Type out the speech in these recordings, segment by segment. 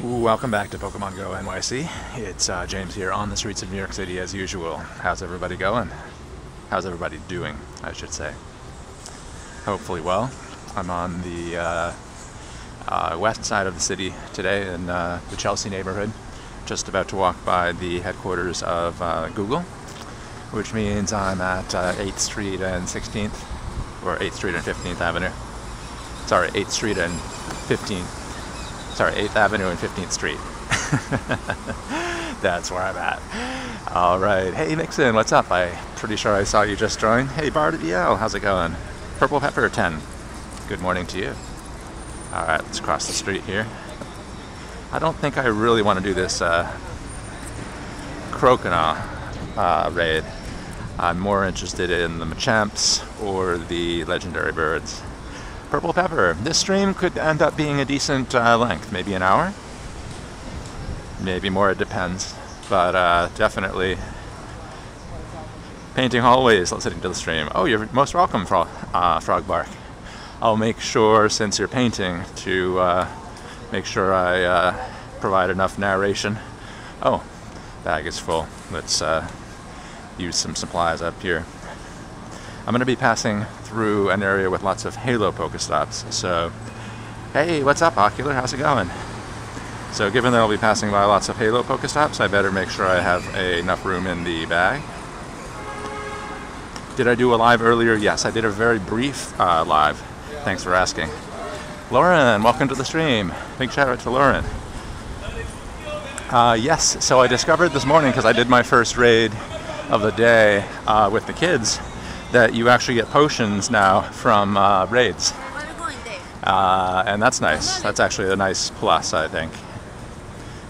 Welcome back to Pokemon Go NYC. It's James here on the streets of New York City as usual. How's everybody going? How's everybody doing, I should say? Hopefully well. I'm on the west side of the city today in the Chelsea neighborhood. Just about to walk by the headquarters of Google, which means I'm at 8th Street and 16th, or 8th Street and 15th Avenue. Sorry, 8th Street and 15th. Sorry, 8th Avenue and 15th Street. That's where I'm at. All right. Hey, Nixon, what's up? I'm pretty sure I saw you just join. Hey, BarDL, how's it going? Purple Pepper 10. Good morning to you. All right, let's cross the street here. I don't think I really want to do this Croconaw raid. I'm more interested in the Machamps or the legendary birds. Purple Pepper. This stream could end up being a decent length, maybe an hour, maybe more, it depends, but definitely painting hallways listening to the stream. Oh, you're most welcome, Frog Bark. I'll make sure, since you're painting, to make sure I provide enough narration. Oh, bag is full. Let's use some supplies up here. I'm going to be passing through an area with lots of Halo Pokestops, so hey, what's up, Ocular? How's it going? So given that I'll be passing by lots of Halo Pokestops, I better make sure I have enough room in the bag. Did I do a live earlier? Yes, I did a very brief live. Thanks for asking. Lauren, welcome to the stream. Big shout out to Lauren. Yes, so I discovered this morning, because I did my first raid of the day with the kids, that you actually get potions now from raids. And that's nice. That's actually a nice plus, I think.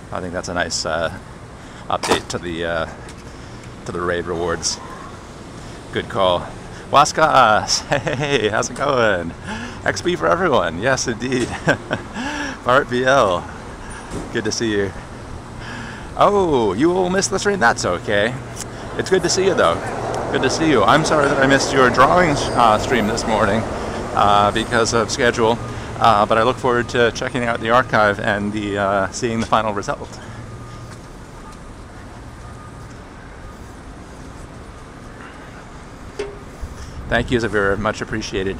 I think that's a nice update to the raid rewards. Good call. Waskas! Hey, how's it going? XP for everyone. Yes, indeed. Bart BL. Good to see you. Oh, you will miss the stream? That's okay. It's good to see you, though. Good to see you. I'm sorry that I missed your drawing stream this morning because of schedule, but I look forward to checking out the archive and seeing the final result. Thank you, Zavira. Much appreciated.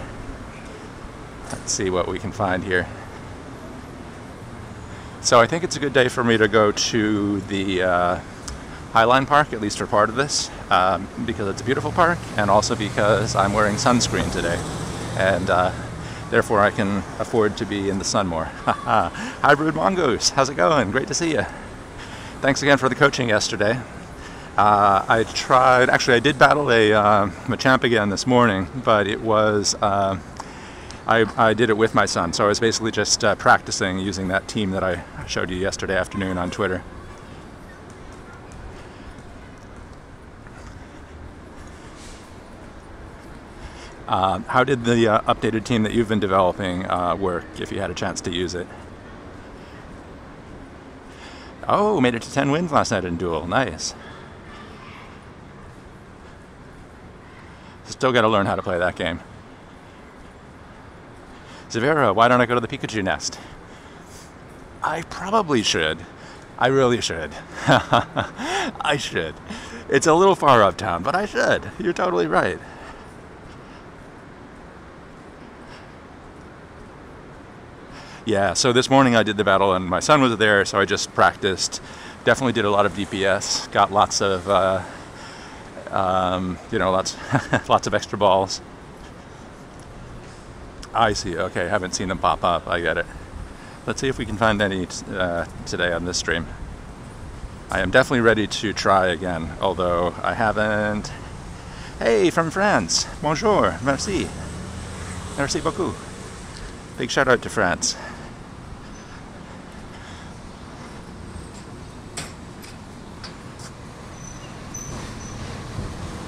Let's see what we can find here. So I think it's a good day for me to go to the Highline Park, at least for part of this, because it's a beautiful park, and also because I'm wearing sunscreen today, and therefore I can afford to be in the sun more. Hybrid Mongoose, how's it going? Great to see you. Thanks again for the coaching yesterday. I did battle a Machamp again this morning, but it was, I did it with my son, so I was basically just practicing using that team that I showed you yesterday afternoon on Twitter. How did the updated team that you've been developing work, if you had a chance to use it? Oh, made it to 10 wins last night in Duel. Nice. Still got to learn how to play that game. Zavira, why don't I go to the Pikachu nest? I probably should. I really should. I should. It's a little far uptown, but I should. You're totally right. Yeah, so this morning I did the battle and my son was there, so I just practiced. Definitely did a lot of DPS, got lots of, lots of extra balls. I see, okay, haven't seen them pop up, I get it. Let's see if we can find any today on this stream. I am definitely ready to try again, although I haven't. Hey, from France, bonjour, merci. Merci beaucoup. Big shout out to France.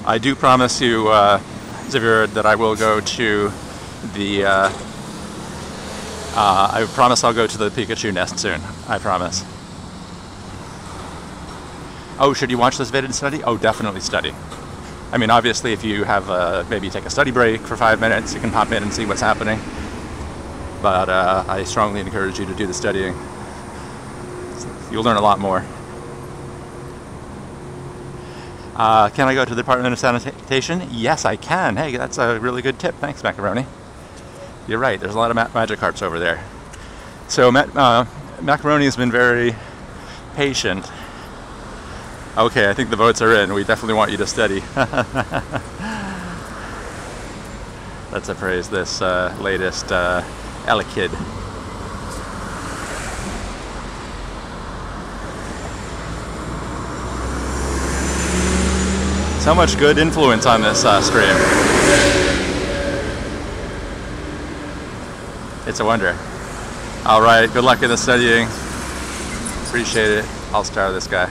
I do promise you, Xavier, that I will go to the, I promise I'll go to the Pikachu nest soon. I promise. Oh, should you watch this vid and study? Oh, definitely study. I mean, obviously, if you have, maybe take a study break for 5 minutes, you can pop in and see what's happening. But I strongly encourage you to do the studying. You'll learn a lot more. Can I go to the Department of Sanitation? Yes, I can. Hey, that's a really good tip. Thanks, Macaroni. You're right. There's a lot of Magikarps over there. So Macaroni has been very patient. Okay, I think the votes are in. We definitely want you to study. Let's appraise this latest Elekid. So much good influence on this stream. It's a wonder. All right, good luck in the studying. Appreciate it. I'll star this guy.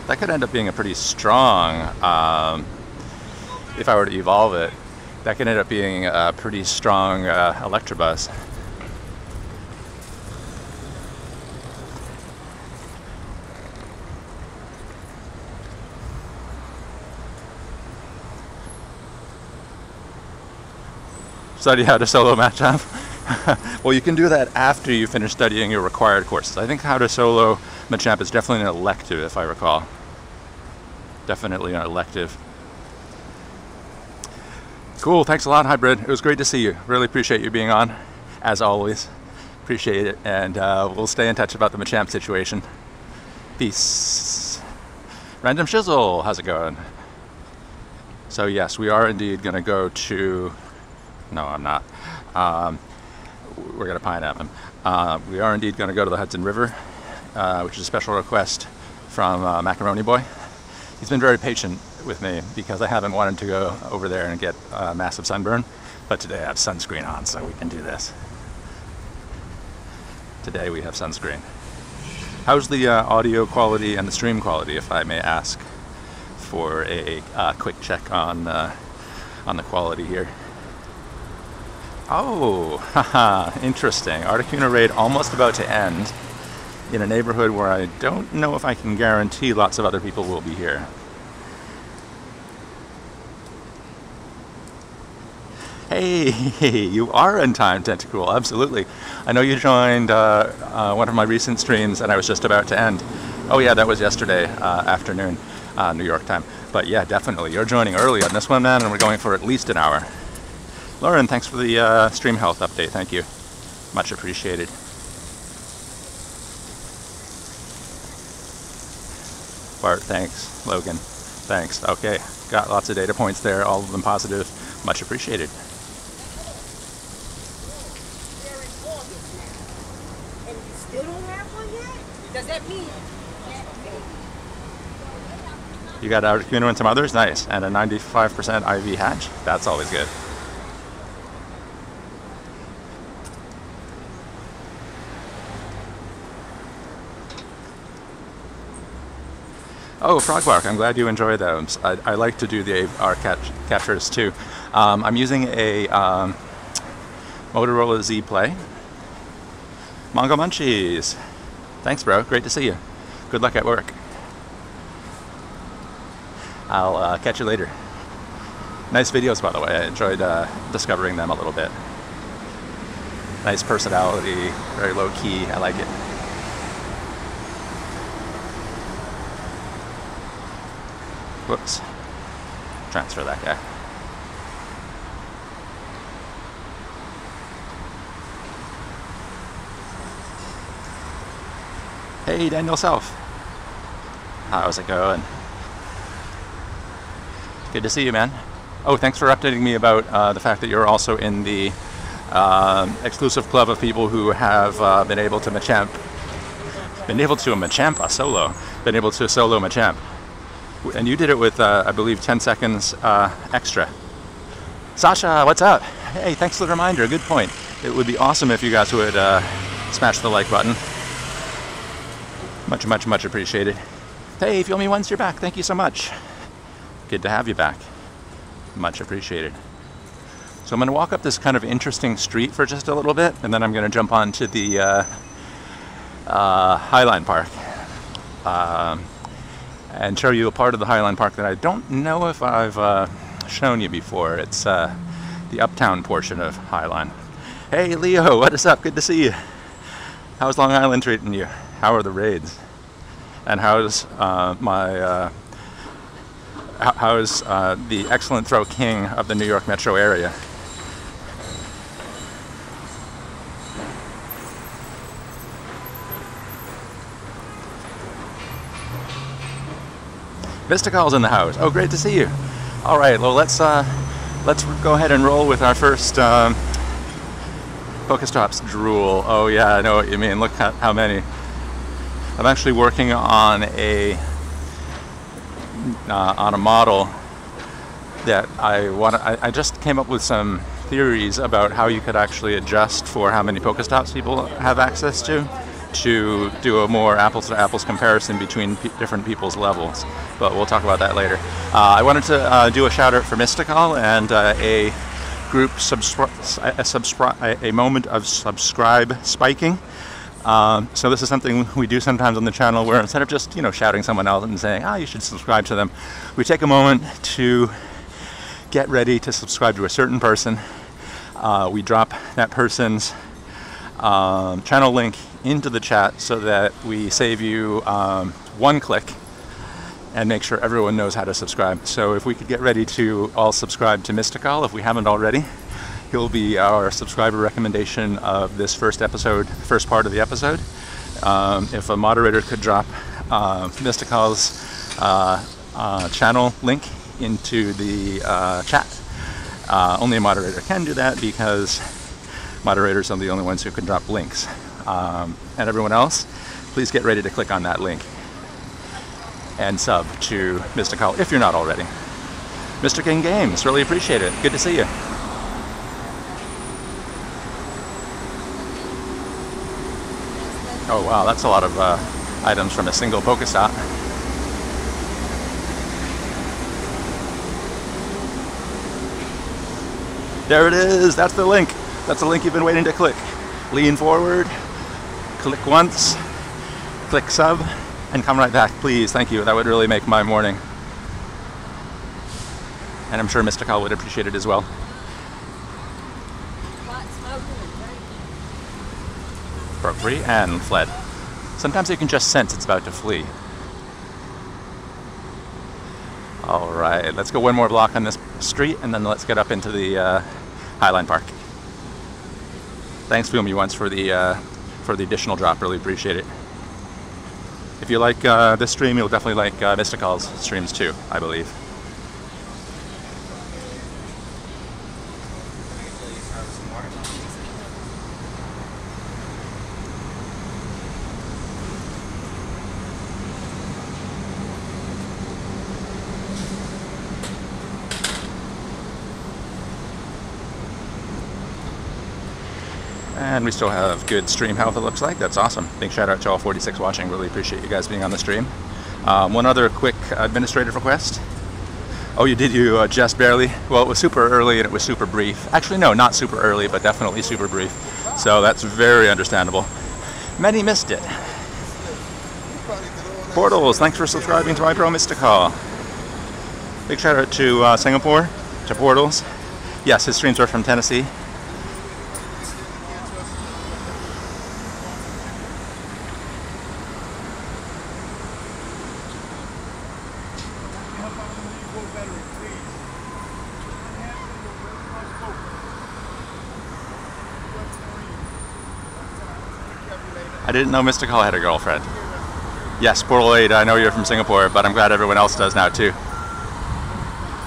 That could end up being a pretty strong, if I were to evolve it, that could end up being a pretty strong Electabuzz. Study how to solo Machamp. Well, you can do that after you finish studying your required courses. I think how to solo Machamp is definitely an elective, if I recall. Definitely an elective. Cool, thanks a lot, Hybrid. It was great to see you. Really appreciate you being on, as always. Appreciate it, and we'll stay in touch about the Machamp situation. Peace. Random Shizzle, how's it going? So yes, we are indeed going to go to... No, I'm not. We're going to pine at him. We are indeed going to go to the Hudson River, which is a special request from Macaroni Boy. He's been very patient with me because I haven't wanted to go over there and get massive sunburn, but today I have sunscreen on, so we can do this. Today we have sunscreen. How's the audio quality and the stream quality, if I may ask, for a quick check on the quality here? Oh, haha, interesting. Articuno raid almost about to end in a neighborhood where I don't know if I can guarantee lots of other people will be here. Hey, you are in time, Tentacool, absolutely. I know you joined one of my recent streams and I was just about to end. Oh yeah, that was yesterday afternoon, New York time. But yeah, definitely, you're joining early on this one, man, and we're going for at least an hour. Lauren, thanks for the stream health update. Thank you. Much appreciated. Bart, thanks. Logan, thanks. Okay, got lots of data points there, all of them positive. Much appreciated. And you still don't have one yet? Does that mean? You got Articuno and some others? Nice. And a 95% IV hatch? That's always good. Oh, Frogbark, I'm glad you enjoy those. I like to do the AR captures too. I'm using a Motorola Z Play. Mongo Munchies. Thanks, bro. Great to see you. Good luck at work. I'll catch you later. Nice videos, by the way. I enjoyed discovering them a little bit. Nice personality, very low key. I like it. Whoops. Transfer that guy. Hey, Daniel Self. How's it going? Good to see you, man. Oh, thanks for updating me about the fact that you're also in the exclusive club of people who have been able to Machamp solo Machamp. And you did it with, I believe, 10 seconds extra. Sasha, what's up? Hey, thanks for the reminder. Good point. It would be awesome if you guys would smash the like button. Much, much, much appreciated. Hey, Feel Me Once You're Back. Thank you so much. Good to have you back. Much appreciated. So I'm going to walk up this kind of interesting street for just a little bit, and then I'm going to jump onto the Highline Park. And show you a part of the Highline Park that I don't know if I've shown you before. It's the uptown portion of Highline. Hey Leo, what is up? Good to see you. How's Long Island treating you? How are the raids? And how's how's the excellent throw king of the New York metro area? Mystical's in the house. Oh, great to see you. All right, well, let's go ahead and roll with our first Pokestops drool. Oh yeah, I know what you mean. Look at how many. I'm actually working on a model that I just came up with some theories about how you could actually adjust for how many Pokestops people have access to do a more apples to apples comparison between different people's levels. But we'll talk about that later. I wanted to do a shout out for Mystical and a group a moment of subscribe spiking. So this is something we do sometimes on the channel, where instead of just shouting someone else and saying, you should subscribe to them, we take a moment to get ready to subscribe to a certain person. We drop that person's channel link into the chat so that we save you one click and make sure everyone knows how to subscribe. So if we could get ready to all subscribe to Mystical, if we haven't already, he'll be our subscriber recommendation of this first part of the episode. If a moderator could drop Mystical's channel link into the chat. Only a moderator can do that, because moderators are the only ones who can drop links. And everyone else, please get ready to click on that link and sub to Mystical if you're not already. Mr. King Games, really appreciate it. Good to see you. Oh wow, that's a lot of items from a single Pokestop. There it is, that's the link. That's the link you've been waiting to click. Lean forward, click once, click sub, and come right back, please. Thank you. That would really make my morning. And I'm sure Mystical would appreciate it as well. Broke free and fled. Sometimes you can just sense it's about to flee. All right, let's go one more block on this street, and then let's get up into the Highline Park. Thanks, Foom, you once for the additional drop. Really appreciate it. If you like this stream, you'll definitely like Mystical's streams too, I believe. And we still have good stream health, it looks like. That's awesome. Big shout out to all 46 watching. Really appreciate you guys being on the stream. One other quick administrative request. Oh, you just barely? Well, it was super early and it was super brief. Actually, no, not super early, but definitely super brief. So that's very understandable. Many missed it. Portals, thanks for subscribing to my Pro Mystical. Big shout out to Singapore, to Portals. Yes, his streams are from Tennessee. I didn't know Mystical had a girlfriend. Yes, Portal 8, I know you're from Singapore, but I'm glad everyone else does now too.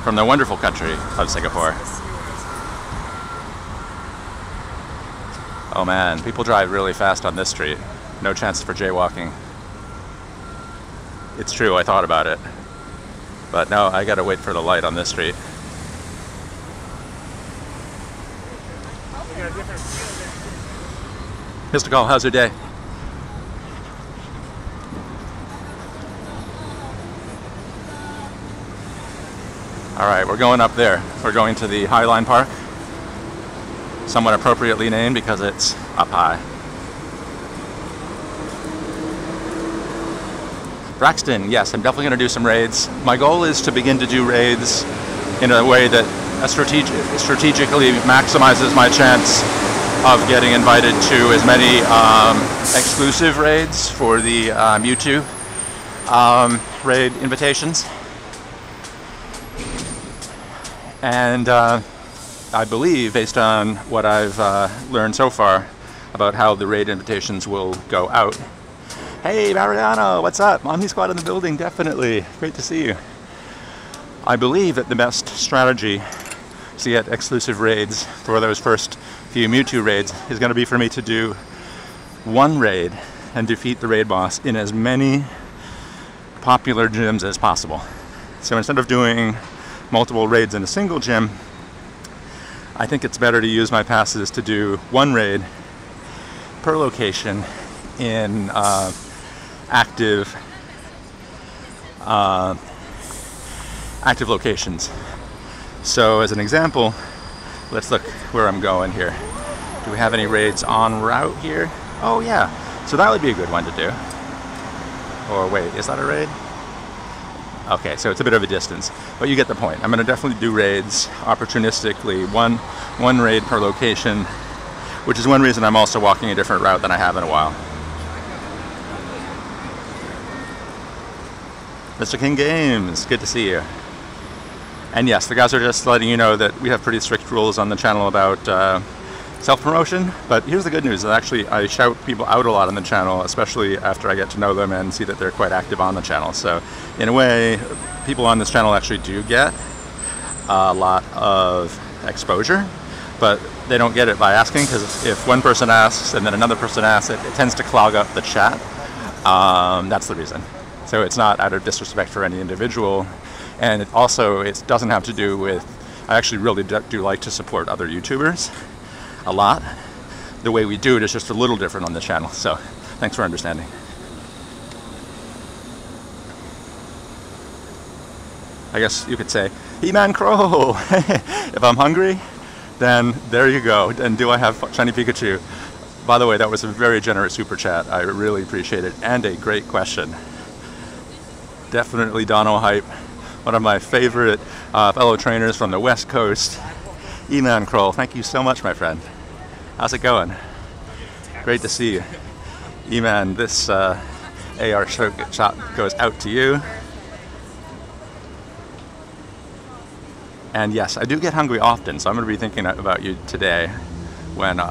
From the wonderful country of Singapore. Oh man, people drive really fast on this street. No chance for jaywalking. It's true, I thought about it. But no, I gotta wait for the light on this street. Mystical, how's your day? Alright, we're going up there. We're going to the Highline Park. Somewhat appropriately named because it's up high. Braxton, yes, I'm definitely going to do some raids. My goal is to begin to do raids in a way that strategically maximizes my chance of getting invited to as many exclusive raids for the Mewtwo raid invitations. And I believe, based on what I've learned so far about how the raid invitations will go out. Hey Mariano, what's up? Omni Squad in the building, definitely. Great to see you. I believe that the best strategy to get exclusive raids for those first few Mewtwo raids is going to be for me to do one raid and defeat the raid boss in as many popular gyms as possible. So instead of doing multiple raids in a single gym, I think it's better to use my passes to do one raid per location in active locations. So as an example, let's look where I'm going here. Do we have any raids en route here? Oh yeah, so that would be a good one to do. Or wait, is that a raid? Okay, so it's a bit of a distance, but you get the point. I'm going to definitely do raids opportunistically, one raid per location, which is one reason I'm also walking a different route than I have in a while. Mr. King Games, good to see you. And yes, the guys are just letting you know that we have pretty strict rules on the channel about self-promotion, but here's the good news. Actually, I shout people out a lot on the channel, especially after I get to know them and see that they're quite active on the channel. So in a way, people on this channel actually do get a lot of exposure, but they don't get it by asking, because if one person asks and then another person asks, it tends to clog up the chat. That's the reason. So it's not out of disrespect for any individual. And it doesn't have to do with, I actually really do like to support other YouTubers a lot. The way we do it is just a little different on the channel. So thanks for understanding. I guess you could say, He-Man Crow! If I'm hungry, then there you go. And do I have Shiny Pikachu? By the way, that was a very generous super chat. I really appreciate it. And a great question. Definitely Dono Hype. One of my favorite fellow trainers from the West Coast, E-Man Kroll. Thank you so much, my friend. How's it going? Great to see you. E-Man, this AR shot goes out to you. And yes, I do get hungry often, so I'm going to be thinking about you today when it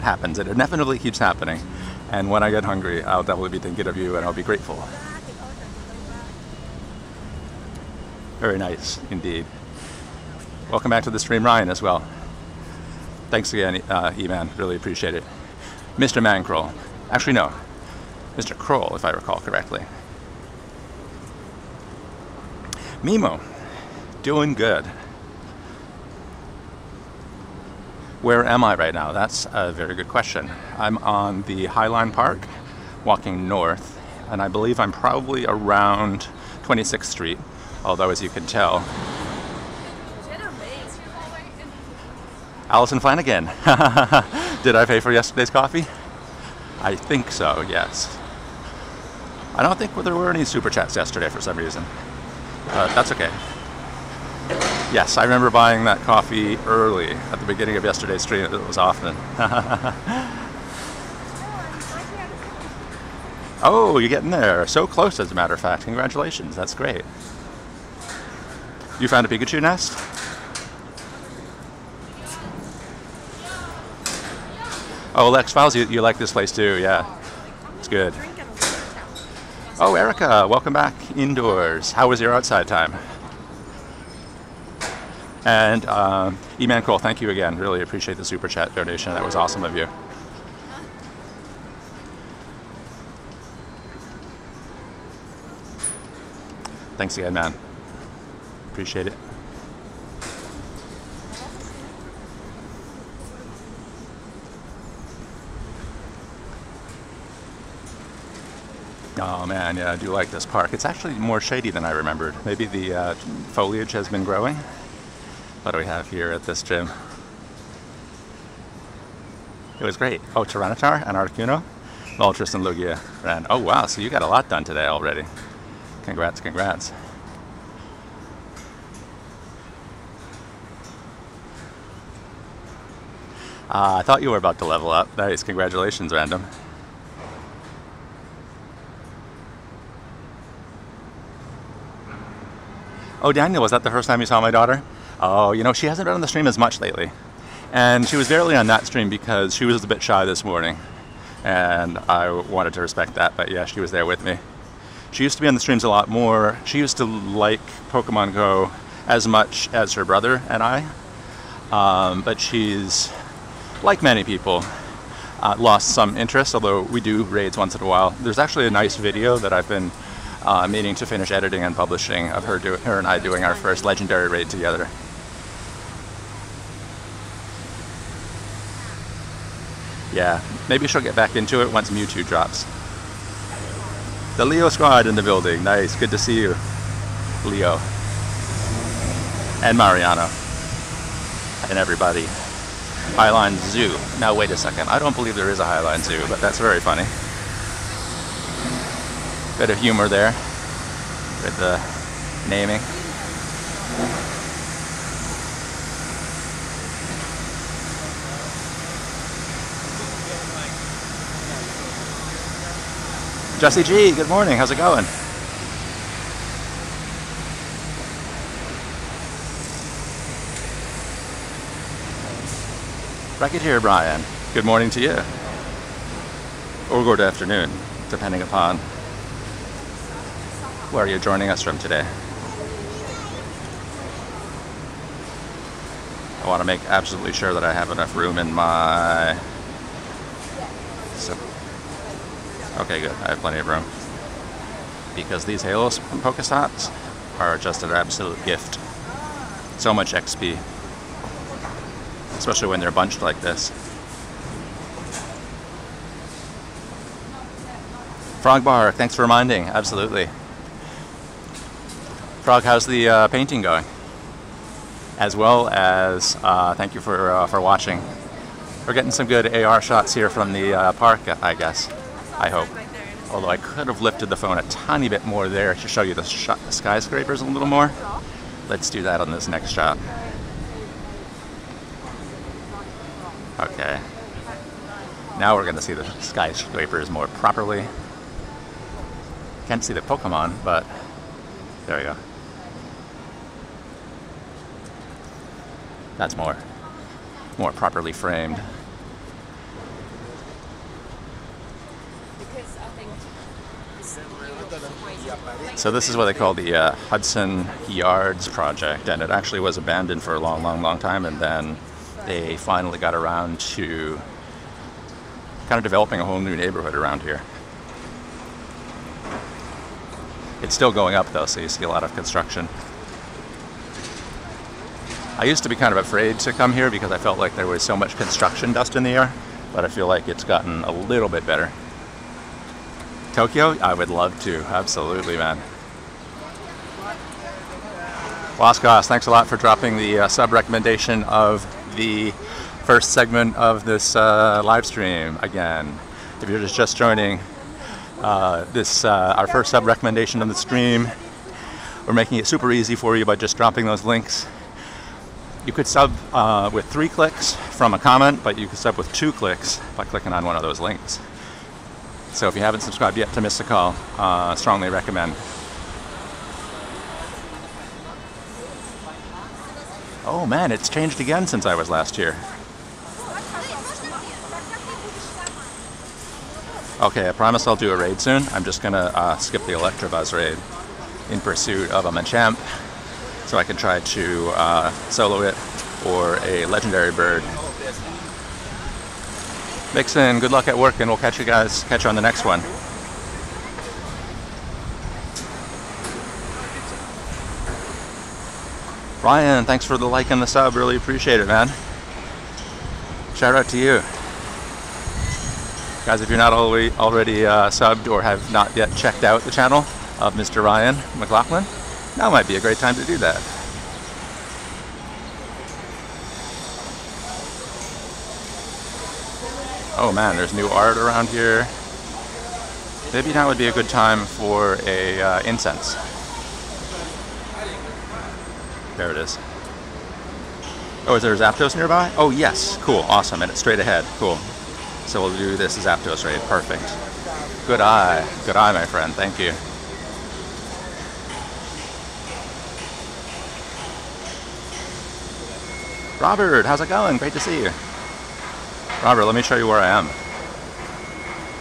happens. It inevitably keeps happening. And when I get hungry, I'll definitely be thinking of you and I'll be grateful. Very nice, indeed. Welcome back to the stream, Ryan, as well. Thanks again, E-Man. Really appreciate it. Mr. Mancroll. Actually, no. Mr. Kroll, if I recall correctly. Mimo. Doing good. Where am I right now? That's a very good question. I'm on the Highline Park, walking north, and I believe I'm probably around 26th Street. Although, as you can tell, Allison Flanagan. Did I pay for yesterday's coffee? I think so, yes. I don't think there were any super chats yesterday for some reason, but that's okay. Yes, I remember buying that coffee early at the beginning of yesterday's stream. It was often. Oh, you're getting there. So close, as a matter of fact. Congratulations. That's great. You found a Pikachu nest? Oh, Lex Files, you like this place too, yeah. It's good. Oh, Erica, welcome back indoors. How was your outside time? And E-Man Cole, thank you again. Really appreciate the super chat donation. That was awesome of you. Thanks again, man. Appreciate it. Oh man, yeah, I do like this park. It's actually more shady than I remembered. Maybe the foliage has been growing. What do we have here at this gym? It was great. Oh, Tyranitar and Articuno, Moltres and Lugia ran. Oh wow, so you got a lot done today already. Congrats, congrats. I thought you were about to level up. Nice, congratulations, Random. Oh, Daniel, was that the first time you saw my daughter? Oh, you know, she hasn't been on the stream as much lately. And she was barely on that stream because she was a bit shy this morning. And I wanted to respect that, but yeah, she was there with me. She used to be on the streams a lot more. She used to like Pokemon Go as much as her brother and I. But she's, like many people, lost some interest, although we do raids once in a while. There's actually a nice video that I've been meaning to finish editing and publishing of her and I doing our first legendary raid together. Yeah, maybe she'll get back into it once Mewtwo drops. The Leo squad in the building. Nice, good to see you, Leo. And Mariano. And everybody. Highline Zoo. Now wait a second, I don't believe there is a Highline Zoo, but that's very funny. Bit of humor there with the naming. Jesse G, good morning, how's it going? Racketeer Brian, good morning to you. Or good afternoon, depending upon where you're joining us from today. I want to make absolutely sure that I have enough room in my... Okay, good. I have plenty of room. Because these Halo Pokestops are just an absolute gift. So much XP. Especially when they're bunched like this. Frog Bar, thanks for reminding. Absolutely. Frog, how's the painting going? As well as, thank you for watching. We're getting some good AR shots here from the park, I guess. I hope. Although I could have lifted the phone a tiny bit more there to show you the skyscrapers a little more. Let's do that on this next shot. Okay. Now we're going to see the skyscrapers more properly. Can't see the Pokemon, but there we go. That's more properly framed. So this is what they call the Hudson Yards project, and it actually was abandoned for a long time, and then they finally got around to kind of developing a whole new neighborhood around here. It's still going up though, so you see a lot of construction. I used to be kind of afraid to come here because I felt like there was so much construction dust in the air, but I feel like it's gotten a little bit better. Tokyo? I would love to. Absolutely, man. Wascos, thanks a lot for dropping the sub recommendation of the first segment of this live stream. Again, if you're just joining our first sub recommendation of the stream, we're making it super easy for you by just dropping those links. You could sub with 3 clicks from a comment, but you could sub with 2 clicks by clicking on one of those links. So if you haven't subscribed yet to Miss the Call, strongly recommend. Oh man, it's changed again since I was last here. Okay, I promise I'll do a raid soon. I'm just gonna skip the Electabuzz raid in pursuit of a Machamp, so I can try to solo it or a legendary bird. Vixen, good luck at work, and we'll catch you on the next one. Ryan, thanks for the like and the sub, really appreciate it, man. Shout out to you. Guys, if you're not already subbed or have not yet checked out the channel of Mr. Ryan McLaughlin, now might be a great time to do that. Oh man, there's new art around here. Maybe now would be a good time for a incense. There it is. Oh, is there Zapdos nearby? Oh, yes. Cool. Awesome. And it's straight ahead. Cool. So we'll do this Zapdos raid. Perfect. Good eye. Good eye, my friend. Thank you. Robert, how's it going? Great to see you. Robert, let me show you where I am.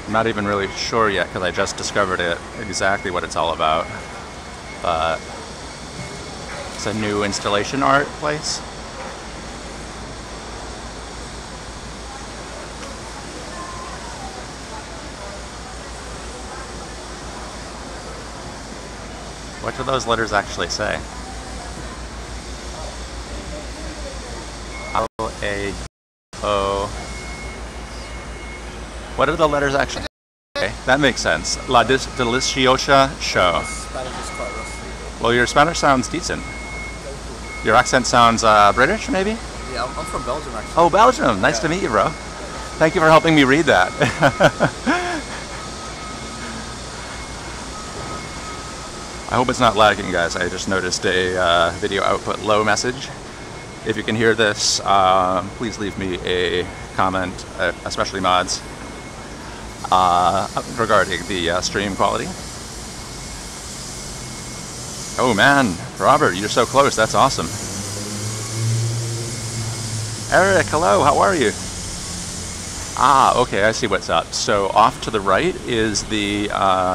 I'm not even really sure yet because I just discovered it, exactly what it's all about. But it's a new installation art place. What do those letters actually say? L-A-O. What do the letters actually say? That makes sense. La Deliciosa Show. Well, your Spanish sounds decent. Your accent sounds British, maybe? Yeah, I'm from Belgium, actually. Oh, Belgium. Nice to meet you, bro. Thank you for helping me read that. I hope it's not lagging, guys. I just noticed a video output low message. If you can hear this, please leave me a comment, especially mods, regarding the stream quality. Oh man, Robert, you're so close. That's awesome. Eric, hello. How are you? Ah, okay. I see what's up. So off to the right is the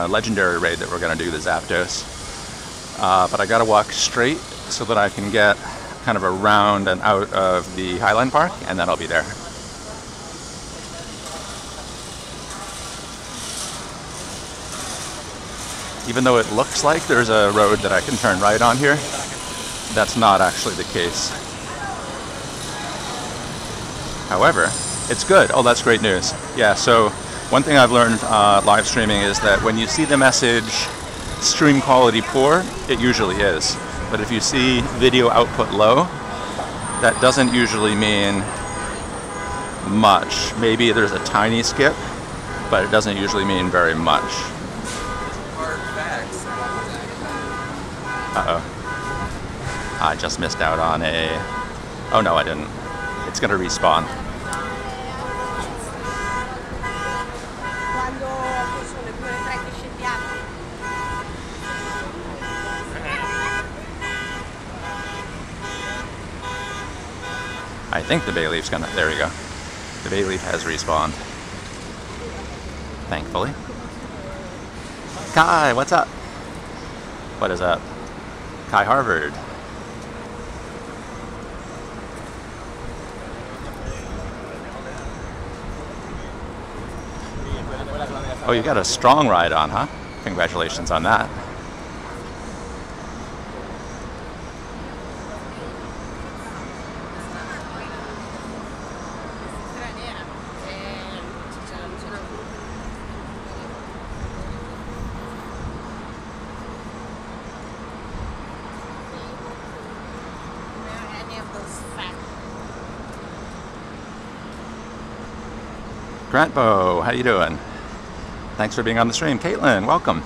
legendary raid that we're going to do, the Zapdos. But I got to walk straight so that I can get kind of around and out of the Highline Park, and then I'll be there. Even though it looks like there's a road that I can turn right on here, that's not actually the case. However, it's good. Oh, that's great news. Yeah, so one thing I've learned live streaming is that when you see the message stream quality poor, it usually is. But if you see video output low, that doesn't usually mean much. Maybe there's a tiny skip, but it doesn't usually mean very much. Uh-oh. I just missed out on a... Oh no, I didn't. It's gonna respawn. I think the Bayleaf's gonna... There we go. The Bayleaf has respawned. Thankfully. Kai, what's up? What is up? Kai Harvard. Oh, you got a strong ride on, huh? Congratulations on that. Grant Bow, how you doing? Thanks for being on the stream. Caitlin, welcome.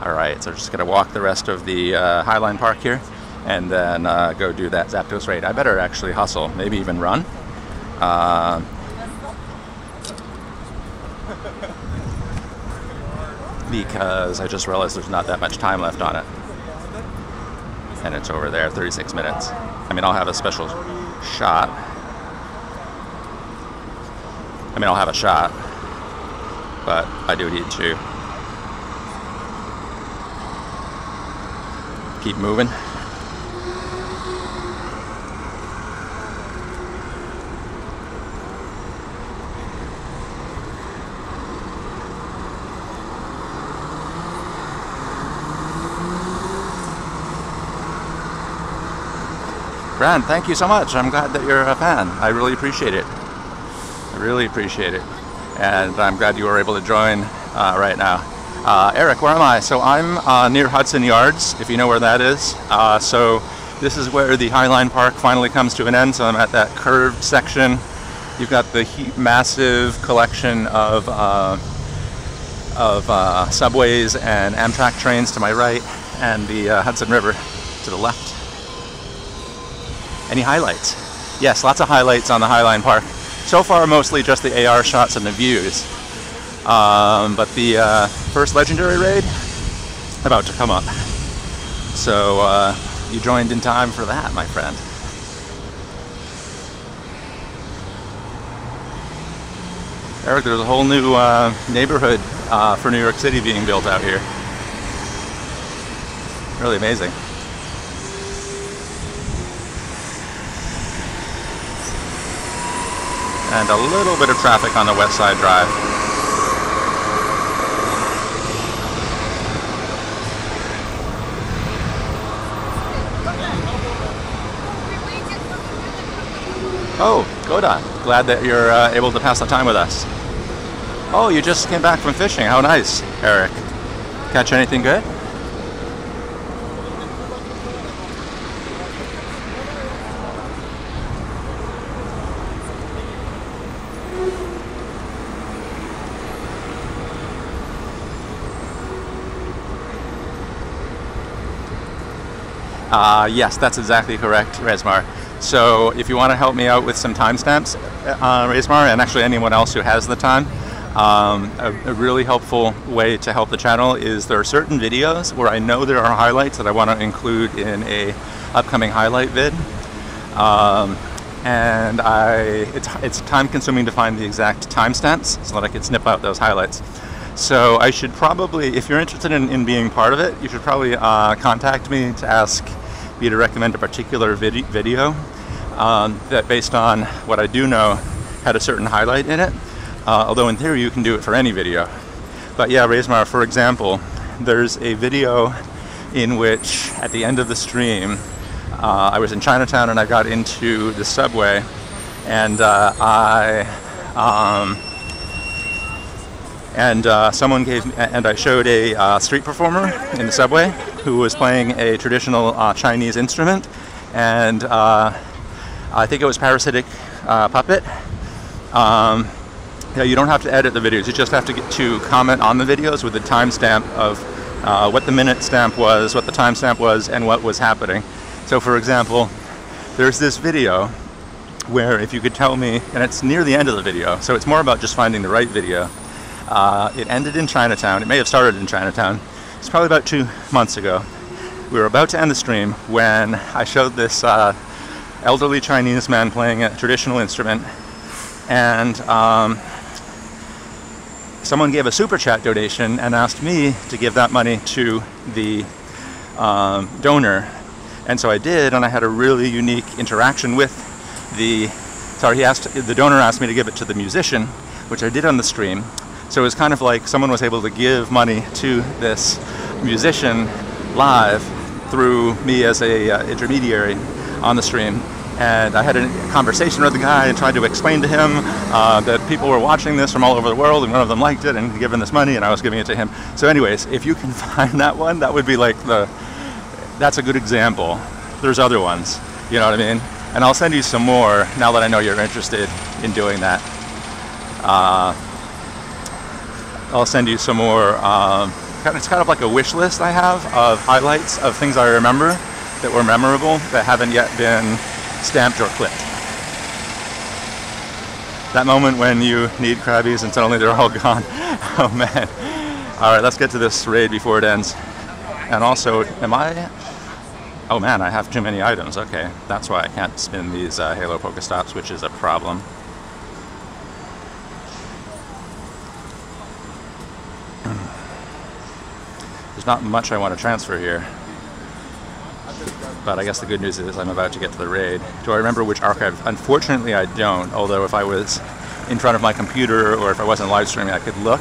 All right, so we're just gonna walk the rest of the Highline Park here, and then go do that Zapdos raid. I better actually hustle, maybe even run. Because I just realized there's not that much time left on it. And it's over there, 36 minutes. I mean, I'll have a special shot. I mean, I'll have a shot, but I do need to keep moving. Grant, thank you so much. I'm glad that you're a fan. I really appreciate it. I really appreciate it. And I'm glad you were able to join right now. Eric, where am I? So I'm near Hudson Yards, if you know where that is. So this is where the Highline Park finally comes to an end. So I'm at that curved section You've got the massive collection of subways and Amtrak trains to my right, and the Hudson River to the left. Any highlights? Yes, lots of highlights on the Highline Park. So far, mostly just the AR shots and the views. But the first legendary raid about to come up. So you joined in time for that, my friend. Eric, there's a whole new neighborhood for New York City being built out here. Really amazing. And a little bit of traffic on the West Side Drive. Oh, Goda. Glad that you're able to pass the time with us. Oh, you just came back from fishing. How nice, Eric. Catch anything good? Yes, that's exactly correct, Resmar. So if you want to help me out with some timestamps, Resmar, and actually anyone else who has the time, a really helpful way to help the channel is there are certain videos where I know there are highlights that I want to include in a upcoming highlight vid. And it's time consuming to find the exact timestamps so that I can snip out those highlights. So I should probably, if you're interested in being part of it, you should probably contact me to ask me to recommend a particular video that, based on what I do know, had a certain highlight in it. Although in theory you can do it for any video. But yeah, Resmar, for example, there's a video in which at the end of the stream I was in Chinatown and I got into the subway, and someone gave, and I showed a street performer in the subway who was playing a traditional Chinese instrument, and I think it was Parasitic Puppet. Yeah, you don't have to edit the videos, you just have to get to comment on the videos with the timestamp of what the minute stamp was, what the timestamp was, and what was happening. So for example, there's this video where if you could tell me, and it's near the end of the video, so it's more about just finding the right video. It ended in Chinatown. It may have started in Chinatown. It's probably about 2 months ago. We were about to end the stream when I showed this elderly Chinese man playing a traditional instrument, and someone gave a super chat donation and asked me to give that money to the donor. And so I did, and I had a really unique interaction with the, the donor asked me to give it to the musician, which I did on the stream. So it was kind of like someone was able to give money to this musician live through me as a intermediary on the stream. And I had a conversation with the guy and tried to explain to him that people were watching this from all over the world, and one of them liked it and given this money, and I was giving it to him. So anyways, if you can find that one, that would be like that's a good example. There's other ones, you know what I mean? And I'll send you some more now that I know you're interested in doing that. I'll send you some more, it's kind of like a wish list I have of highlights of things I remember that were memorable that haven't yet been stamped or clipped. That moment when you need Krabbies and suddenly they're all gone. Oh man. Alright, let's get to this raid before it ends. And also, oh man, I have too many items. Okay, that's why I can't spin these Halo Pokestops, which is a problem. There's not much I want to transfer here. But I guess the good news is I'm about to get to the raid. Do I remember which archive? Unfortunately, I don't. Although if I was in front of my computer or if I wasn't live streaming, I could look.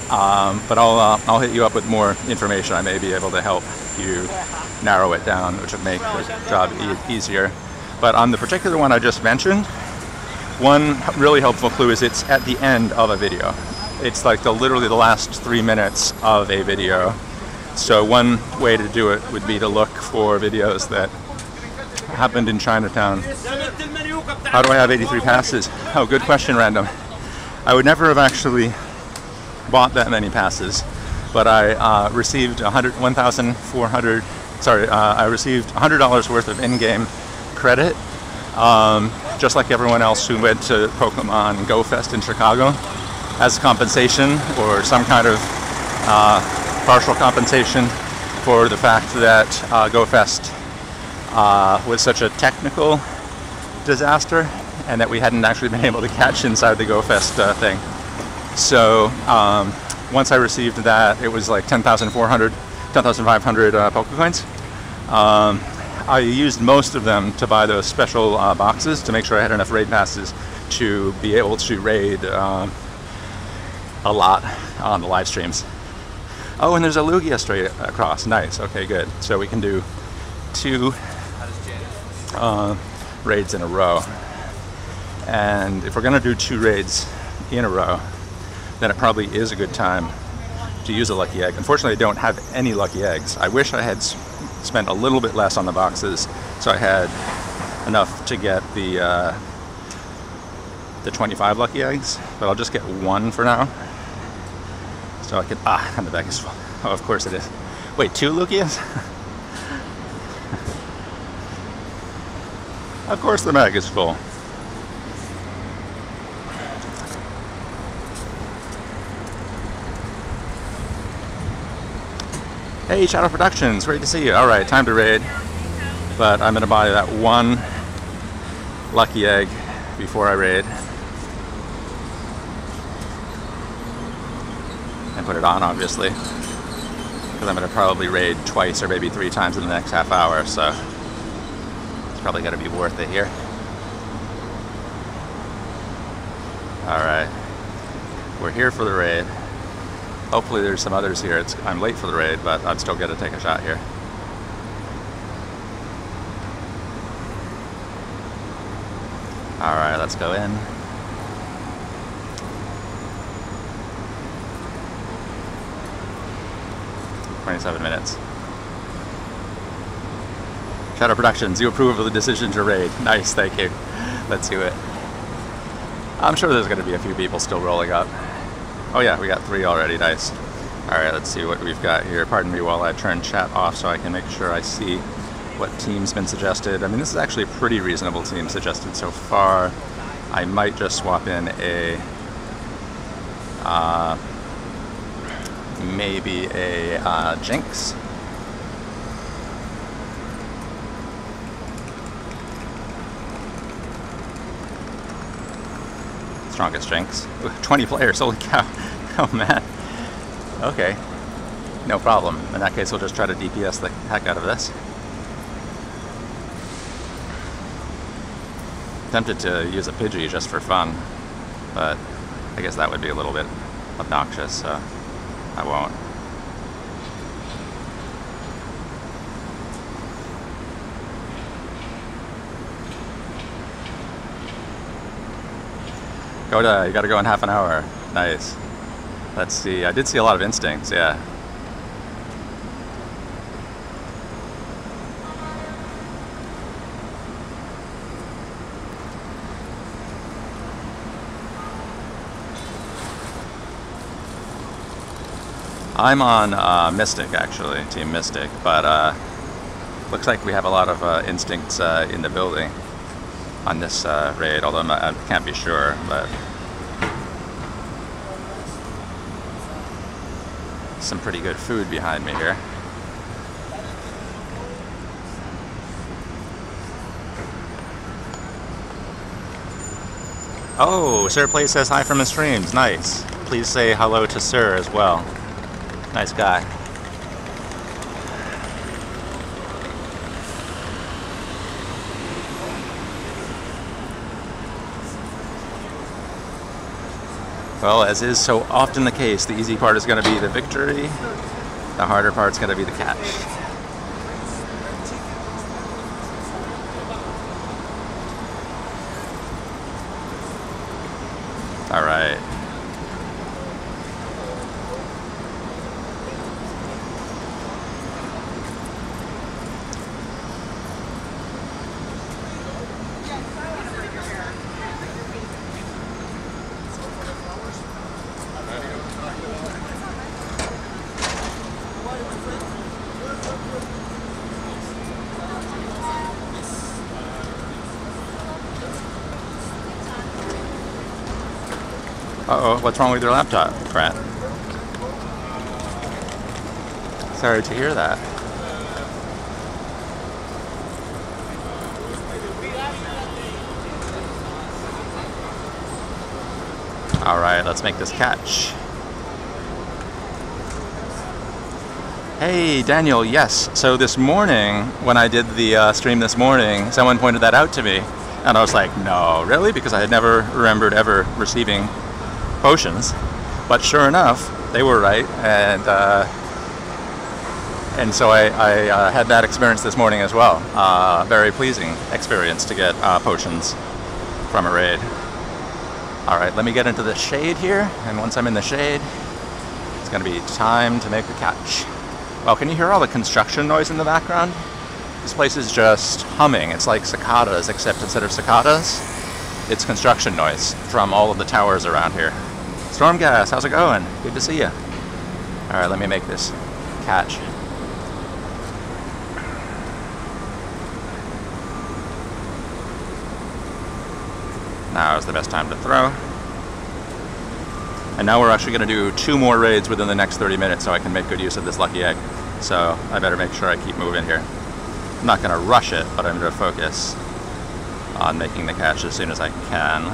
But I'll hit you up with more information. I may be able to help you narrow it down, which would make the job easier. But on the particular one I just mentioned, one really helpful clue is it's at the end of a video. It's like literally the last 3 minutes of a video. So one way to do it would be to look for videos that happened in Chinatown. How do I have 83 passes? Oh, good question, Random. I would never have actually bought that many passes, but I received I received $100 worth of in-game credit, just like everyone else who went to Pokemon Go Fest in Chicago, as compensation or some kind of partial compensation for the fact that Go Fest was such a technical disaster and that we hadn't actually been able to catch inside the Go Fest thing. So once I received that, it was like 10,500 Pokecoins. I used most of them to buy those special boxes to make sure I had enough raid passes to be able to raid a lot on the live streams. Oh, and there's a Lugia straight across. Nice. Okay, good. So we can do 2 raids in a row. And if we're going to do 2 raids in a row, then it probably is a good time to use a lucky egg. Unfortunately, I don't have any lucky eggs. I wish I had spent a little bit less on the boxes so I had enough to get the 25 lucky eggs, but I'll just get 1 for now. So I could, and the bag is full. Oh, of course it is. Wait, 2 Lugias? Of course the bag is full. Hey, Shadow Productions, great to see you. All right, time to raid. But I'm gonna buy that 1 lucky egg before I raid. And put it on, obviously. Because I'm gonna probably raid twice or maybe 3 times in the next half hour, so it's probably gonna be worth it here. All right, we're here for the raid. Hopefully there's some others here. I'm late for the raid, but I'm still gonna take a shot here. All right, let's go in. "27 minutes. Shadow Productions, you approve of the decision to raid. Nice, thank you. Let's do it. I'm sure there's going to be a few people still rolling up. Oh yeah, we got 3 already, nice. Alright, let's see what we've got here. Pardon me while I turn chat off so I can make sure I see what team's been suggested. I mean, this is actually a pretty reasonable team suggested so far. I might just swap in a maybe a Jinx. Strongest Jinx. Ooh, 20 players, holy cow. Oh man. Okay. No problem. In that case, we'll just try to DPS the heck out of this. Tempted to use a Pidgey just for fun, but I guess that would be a little bit obnoxious, so I won't. Coda, you gotta go in half an hour. Nice. Let's see, I did see a lot of instincts, yeah. I'm on Mystic, actually, Team Mystic, but looks like we have a lot of instincts in the building on this raid, although I can't be sure, but some pretty good food behind me here. Oh, Sir Play says hi from his streams, nice. Please say hello to Sir as well. Nice guy. Well, as is so often the case, the easy part is going to be the victory. The harder part's going to be the catch. All right. Uh-oh, what's wrong with your laptop, Brent? Sorry to hear that. All right, let's make this catch. Hey, Daniel, yes. So this morning, when I did the stream this morning, someone pointed that out to me. And I was like, no, really? Because I had never remembered ever receiving potions. But sure enough, they were right. And so I had that experience this morning as well. Very pleasing experience to get potions from a raid. All right, let me get into the shade here. And once I'm in the shade, it's going to be time to make the catch. Well, can you hear all the construction noise in the background? This place is just humming. It's like cicadas, except instead of cicadas, it's construction noise from all of the towers around here. Stormgas, how's it going? Good to see you. All right, let me make this catch. Now is the best time to throw. And now we're actually going to do 2 more raids within the next 30 minutes so I can make good use of this lucky egg. So I better make sure I keep moving here. I'm not going to rush it, but I'm going to focus on making the catch as soon as I can.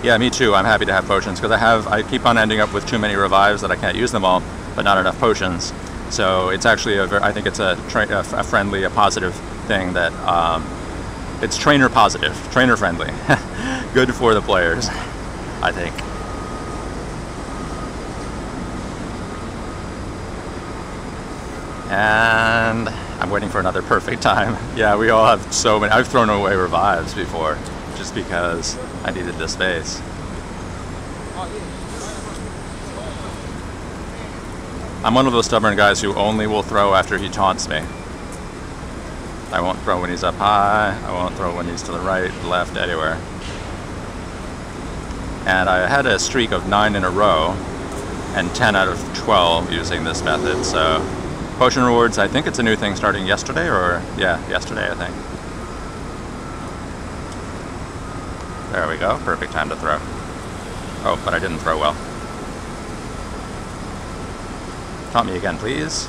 Yeah, me too. I'm happy to have potions because I keep on ending up with too many revives that I can't use them all, but not enough potions. So it's actually I think it's a friendly, a positive thing that it's trainer positive, trainer friendly. Good for the players, I think. And I'm waiting for another perfect time. Yeah, we all have so many. I've thrown away revives before just because I needed the space. I'm one of those stubborn guys who only will throw after he taunts me. I won't throw when he's up high. I won't throw when he's to the right, left, anywhere. And I had a streak of 9 in a row and 10 out of 12 using this method. So potion rewards, I think it's a new thing starting yesterday, or yeah, yesterday I think. There we go, perfect time to throw. Oh, but I didn't throw well. Taunt me again, please.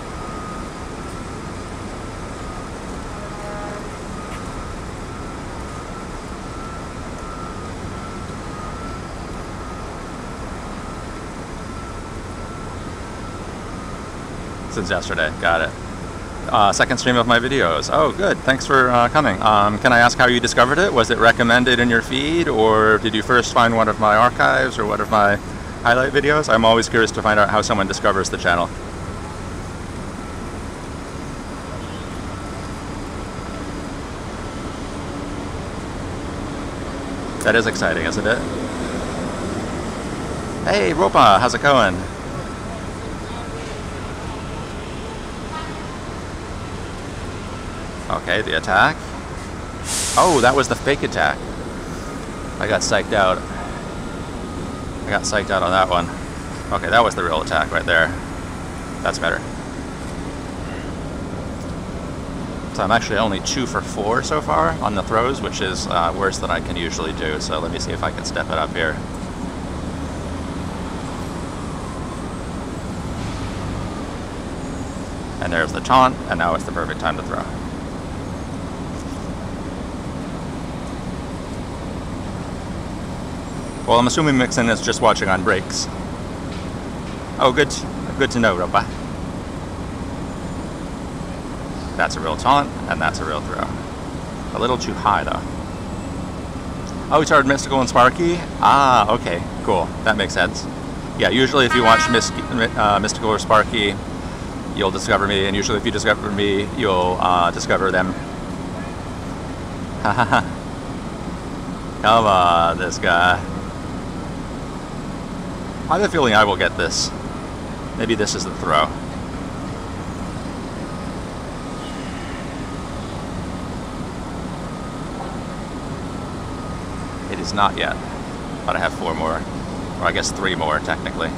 Since yesterday, got it. Second stream of my videos. Oh, good. Thanks for coming. Can I ask how you discovered it? Was it recommended in your feed, or did you first find one of my archives or one of my highlight videos? I'm always curious to find out how someone discovers the channel. That is exciting, isn't it? Hey, Ropa, how's it going? Okay, the attack. Oh, that was the fake attack. I got psyched out. I got psyched out on that one. Okay, that was the real attack right there. That's better. So I'm actually only 2 for 4 so far on the throws, which is worse than I can usually do. So let me see if I can step it up here. And there's the taunt, and now it's the perfect time to throw. Well, I'm assuming Mixon is just watching on breaks. Oh, good to know, Roba. That's a real taunt, and that's a real throw. A little too high, though. Oh, we started Mystical and Sparky? Ah, okay, cool. That makes sense. Yeah, usually if you watch Mystical or Sparky, you'll discover me, and usually if you discover me, you'll discover them. Haha. Come on, this guy. I have a feeling I will get this. Maybe this is the throw. It is not yet, but I have 4 more, or I guess 3 more technically.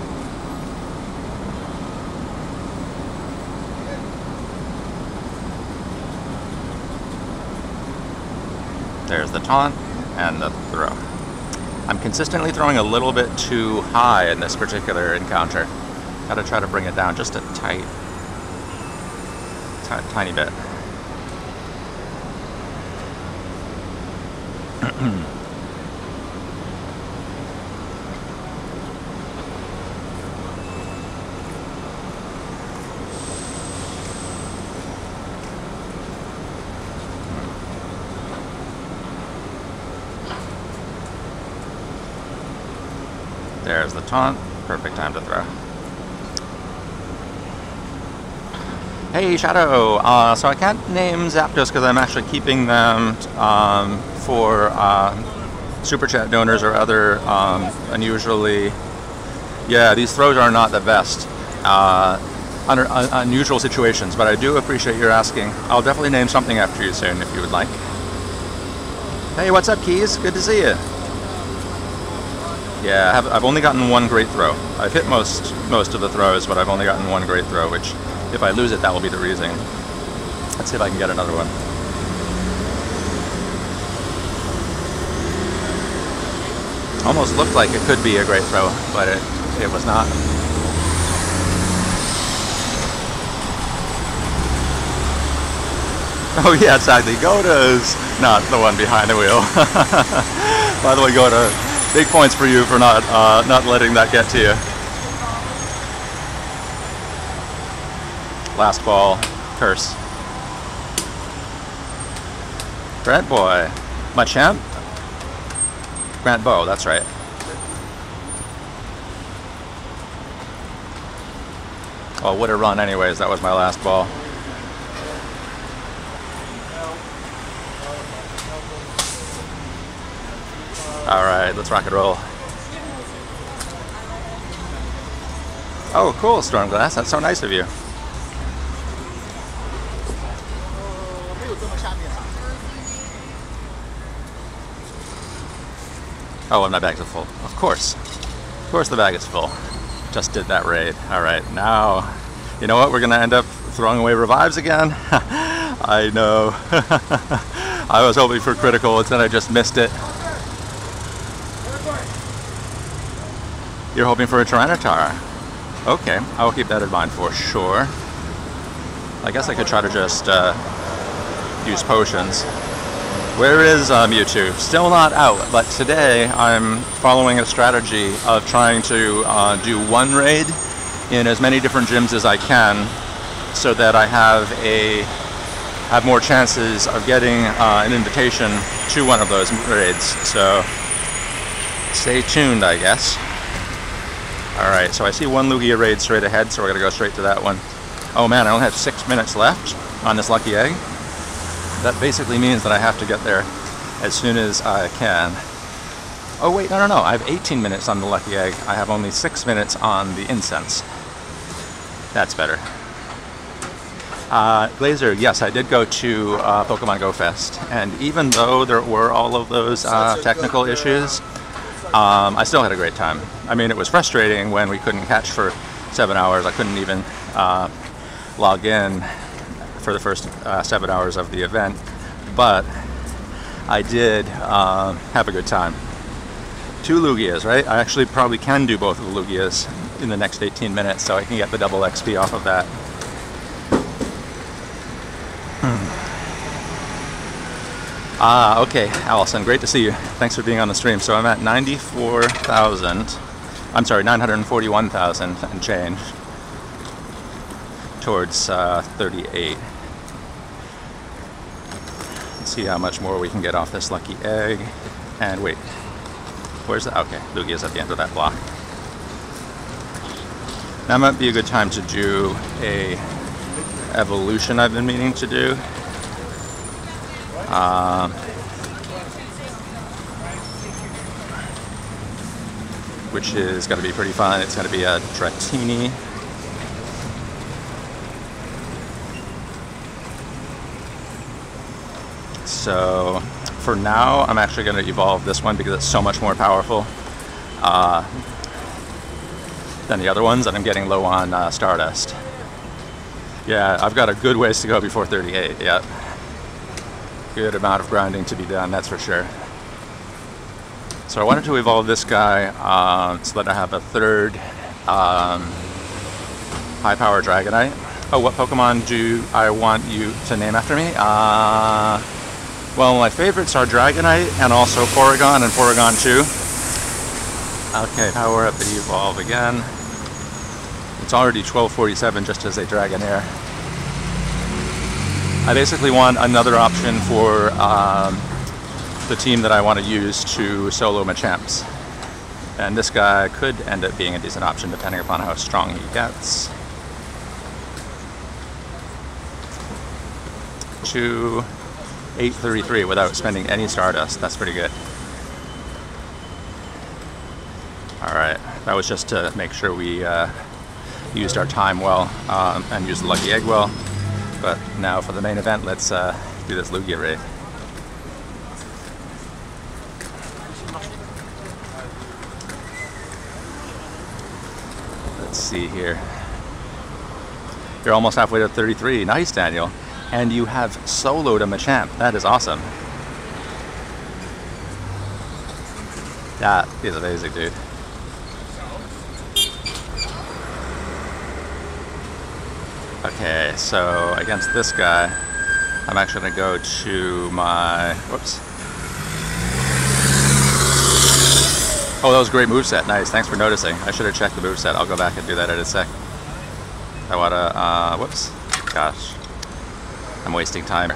There's the taunt, and the throw. I'm consistently throwing a little bit too high in this particular encounter. Gotta try to bring it down just a tiny bit. There's the taunt. Perfect time to throw. Hey Shadow! So I can't name Zapdos because I'm actually keeping them for Super Chat donors or other unusually... Yeah, these throws are not the best under unusual situations, but I do appreciate your asking. I'll definitely name something after you soon if you would like. Hey, what's up, Keys? Good to see you. Yeah, I've only gotten one great throw. I've hit most of the throws, but I've only gotten one great throw, which, if I lose it, that will be the reason. Let's see if I can get another one. Almost looked like it could be a great throw, but it was not. Oh yeah, exactly. Goda's not the one behind the wheel. By the way, Goda, big points for you for not letting that get to you. Last ball, curse. Grant Boy, my champ. Grant Bow, that's right. Oh, would have run anyways. That was my last ball. All right, let's rock and roll. Oh, cool, Stormglass. That's so nice of you. Oh, and my bags are full. Of course the bag is full. Just did that raid. All right, now, you know what? We're gonna end up throwing away revives again. I know. I was hoping for critical, and then I just missed it. You're hoping for a Tyranitar. Okay, I will keep that in mind for sure. I guess I could try to just use potions. Where is Mewtwo? Still not out, but today I'm following a strategy of trying to do one raid in as many different gyms as I can, so that I have more chances of getting an invitation to one of those raids. So stay tuned, I guess. Alright, so I see one Lugia raid straight ahead, so we're going to go straight to that one. Oh man, I only have 6 minutes left on this lucky egg. That basically means that I have to get there as soon as I can. Oh wait, no, I have 18 minutes on the lucky egg. I have only 6 minutes on the incense. That's better. Glazer, yes, I did go to Pokemon Go Fest, and even though there were all of those technical issues, I still had a great time. I mean, it was frustrating when we couldn't catch for 7 hours. I couldn't even log in for the first 7 hours of the event, but I did have a good time. 2 Lugias, right? I actually probably can do both of the Lugias in the next 18 minutes, so I can get the double XP off of that. Okay, Allison, great to see you. Thanks for being on the stream. So I'm at 94,000. I'm sorry, 941,000 and change towards 38. Let's see how much more we can get off this lucky egg. And wait, where's the... Okay, Lugia's at the end of that block. Now might be a good time to do a evolution I've been meaning to do. Which is going to be pretty fun. It's going to be a Dratini. So for now, I'm actually going to evolve this one because it's so much more powerful than the other ones, and I'm getting low on Stardust. Yeah, I've got a good ways to go before 38, yeah. Good amount of grinding to be done, that's for sure. So I wanted to evolve this guy so that I have a third high power Dragonite. Oh, what Pokemon do I want you to name after me? Well, my favorites are Dragonite and also Porygon and Porygon 2. Okay, power up and evolve again. It's already 1247 just as a Dragonair. I basically want another option for the team that I want to use to solo Machamps. And this guy could end up being a decent option depending upon how strong he gets. 833 without spending any Stardust. That's pretty good. Alright, that was just to make sure we used our time well and used the Lucky Egg well. But now for the main event, let's do this Lugia raid. Let's see here. You're almost halfway to 33. Nice, Daniel. And you have soloed a Machamp. That is awesome. That is amazing, dude. Okay, so against this guy, I'm actually going to go to my... Whoops. Oh, that was a great moveset. Nice, thanks for noticing. I should have checked the moveset. I'll go back and do that in a sec. I want to... whoops. Gosh. I'm wasting time.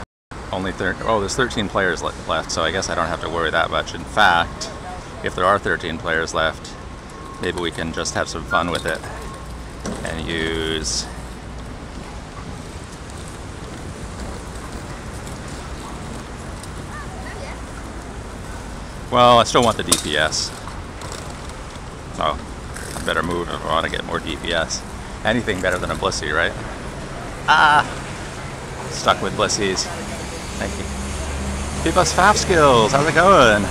Only there's 13 players left, so I guess I don't have to worry that much. In fact, if there are 13 players left, maybe we can just have some fun with it and use... Well, I still want the DPS. So, I better move if I want to get more DPS. Anything better than a Blissey, right? Ah! Stuck with Blissies. Thank you. P-Bus Faf Skills, how's it going?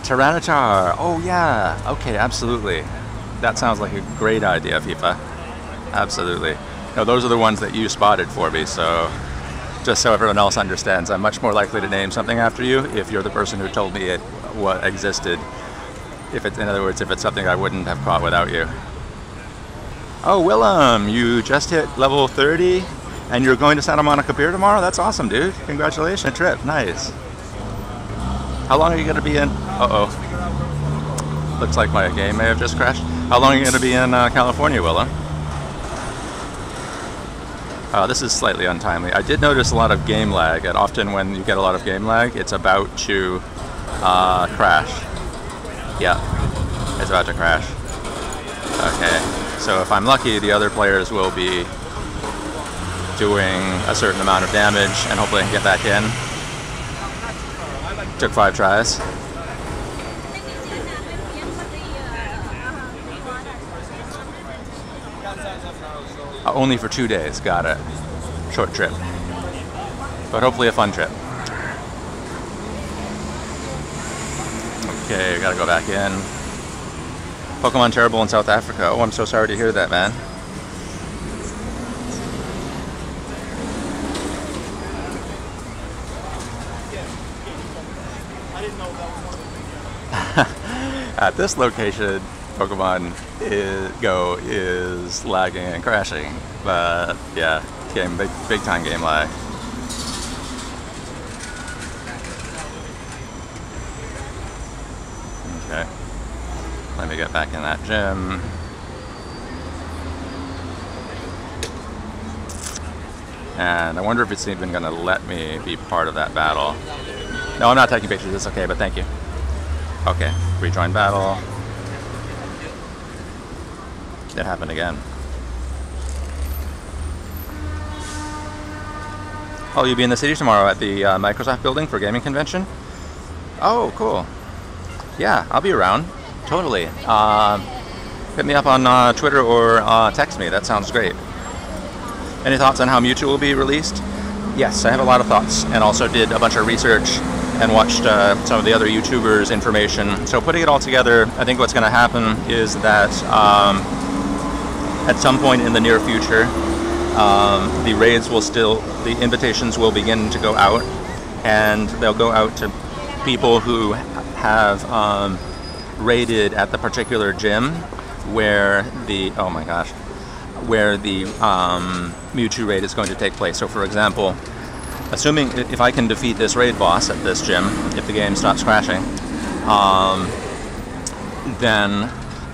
Tyranitar, oh yeah, okay, absolutely. That sounds like a great idea, FIFA. Absolutely. No, those are the ones that you spotted for me, so just so everyone else understands, I'm much more likely to name something after you if you're the person who told me what existed. If it's, in other words, if it's something I wouldn't have caught without you. Oh, Willem, you just hit level 30? And you're going to Santa Monica Pier tomorrow? That's awesome, dude. Congratulations. Trip. Nice. How long are you going to be in? Uh-oh. Looks like my game may have just crashed. How long are you going to be in California, Willem? This is slightly untimely. I did notice a lot of game lag, and often when you get a lot of game lag, it's about to crash. Yeah, it's about to crash. Okay, so if I'm lucky, the other players will be doing a certain amount of damage, and hopefully I can get back in. Took 5 tries. Only for 2 days, got it. Short trip. But hopefully a fun trip. Okay, we gotta go back in. Pokemon terrible in South Africa. Oh, I'm so sorry to hear that, man. At this location, Pokemon Go is lagging and crashing, but yeah, big time game lag. Okay, let me get back in that gym. And I wonder if it's even going to let me be part of that battle. No, I'm not taking pictures, it's okay, but thank you. Okay, rejoin battle. It happened again. Oh, you'll be in the city tomorrow at the Microsoft building for gaming convention? Oh, cool. Yeah, I'll be around. Totally. Hit me up on Twitter or text me. That sounds great. Any thoughts on how Mewtwo will be released? Yes, I have a lot of thoughts, and also did a bunch of research and watched some of the other YouTubers' information. So putting it all together, I think what's going to happen is that at some point in the near future, the raids will the invitations will begin to go out, and they'll go out to people who have raided at the particular gym where the, oh my gosh, where the Mewtwo raid is going to take place. So for example, assuming if I can defeat this raid boss at this gym, if the game stops crashing, then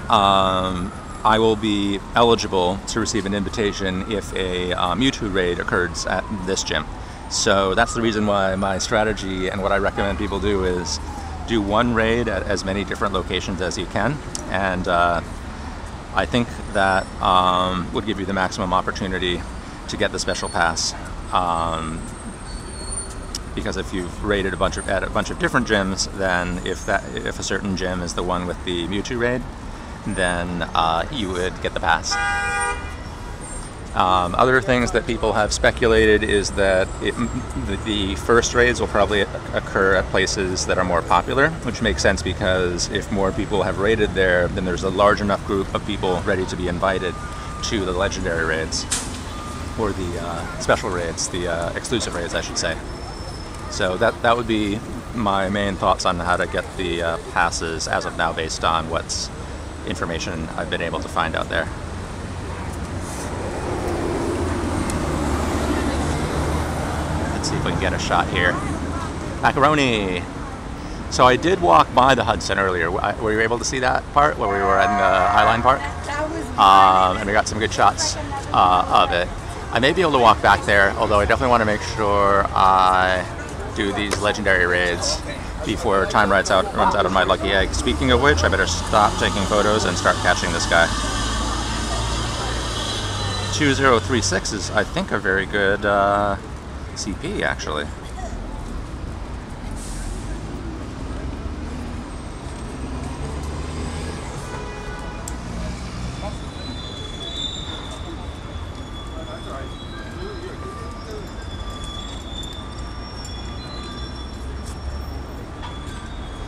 I will be eligible to receive an invitation if a Mewtwo raid occurs at this gym. So that's the reason why my strategy and what I recommend people do is do one raid at as many different locations as you can, and I think that would give you the maximum opportunity to get the special pass. Because if you've raided at a bunch of different gyms, then if a certain gym is the one with the Mewtwo raid, then you would get the pass. Other things that people have speculated is that the first raids will probably occur at places that are more popular, which makes sense because if more people have raided there, then there's a large enough group of people ready to be invited to the legendary raids, or the special raids, the exclusive raids, I should say. So that would be my main thoughts on how to get the passes as of now, based on what's information I've been able to find out there. Let's see if we can get a shot here. Macaroni! So I did walk by the Hudson earlier. Were you able to see that part where we were in the Highline Park? And we got some good shots of it. I may be able to walk back there, although I definitely want to make sure I do these legendary raids before time runs out of my lucky egg. Speaking of which, I better stop taking photos and start catching this guy. 2036 is, I think, a very good CP, actually.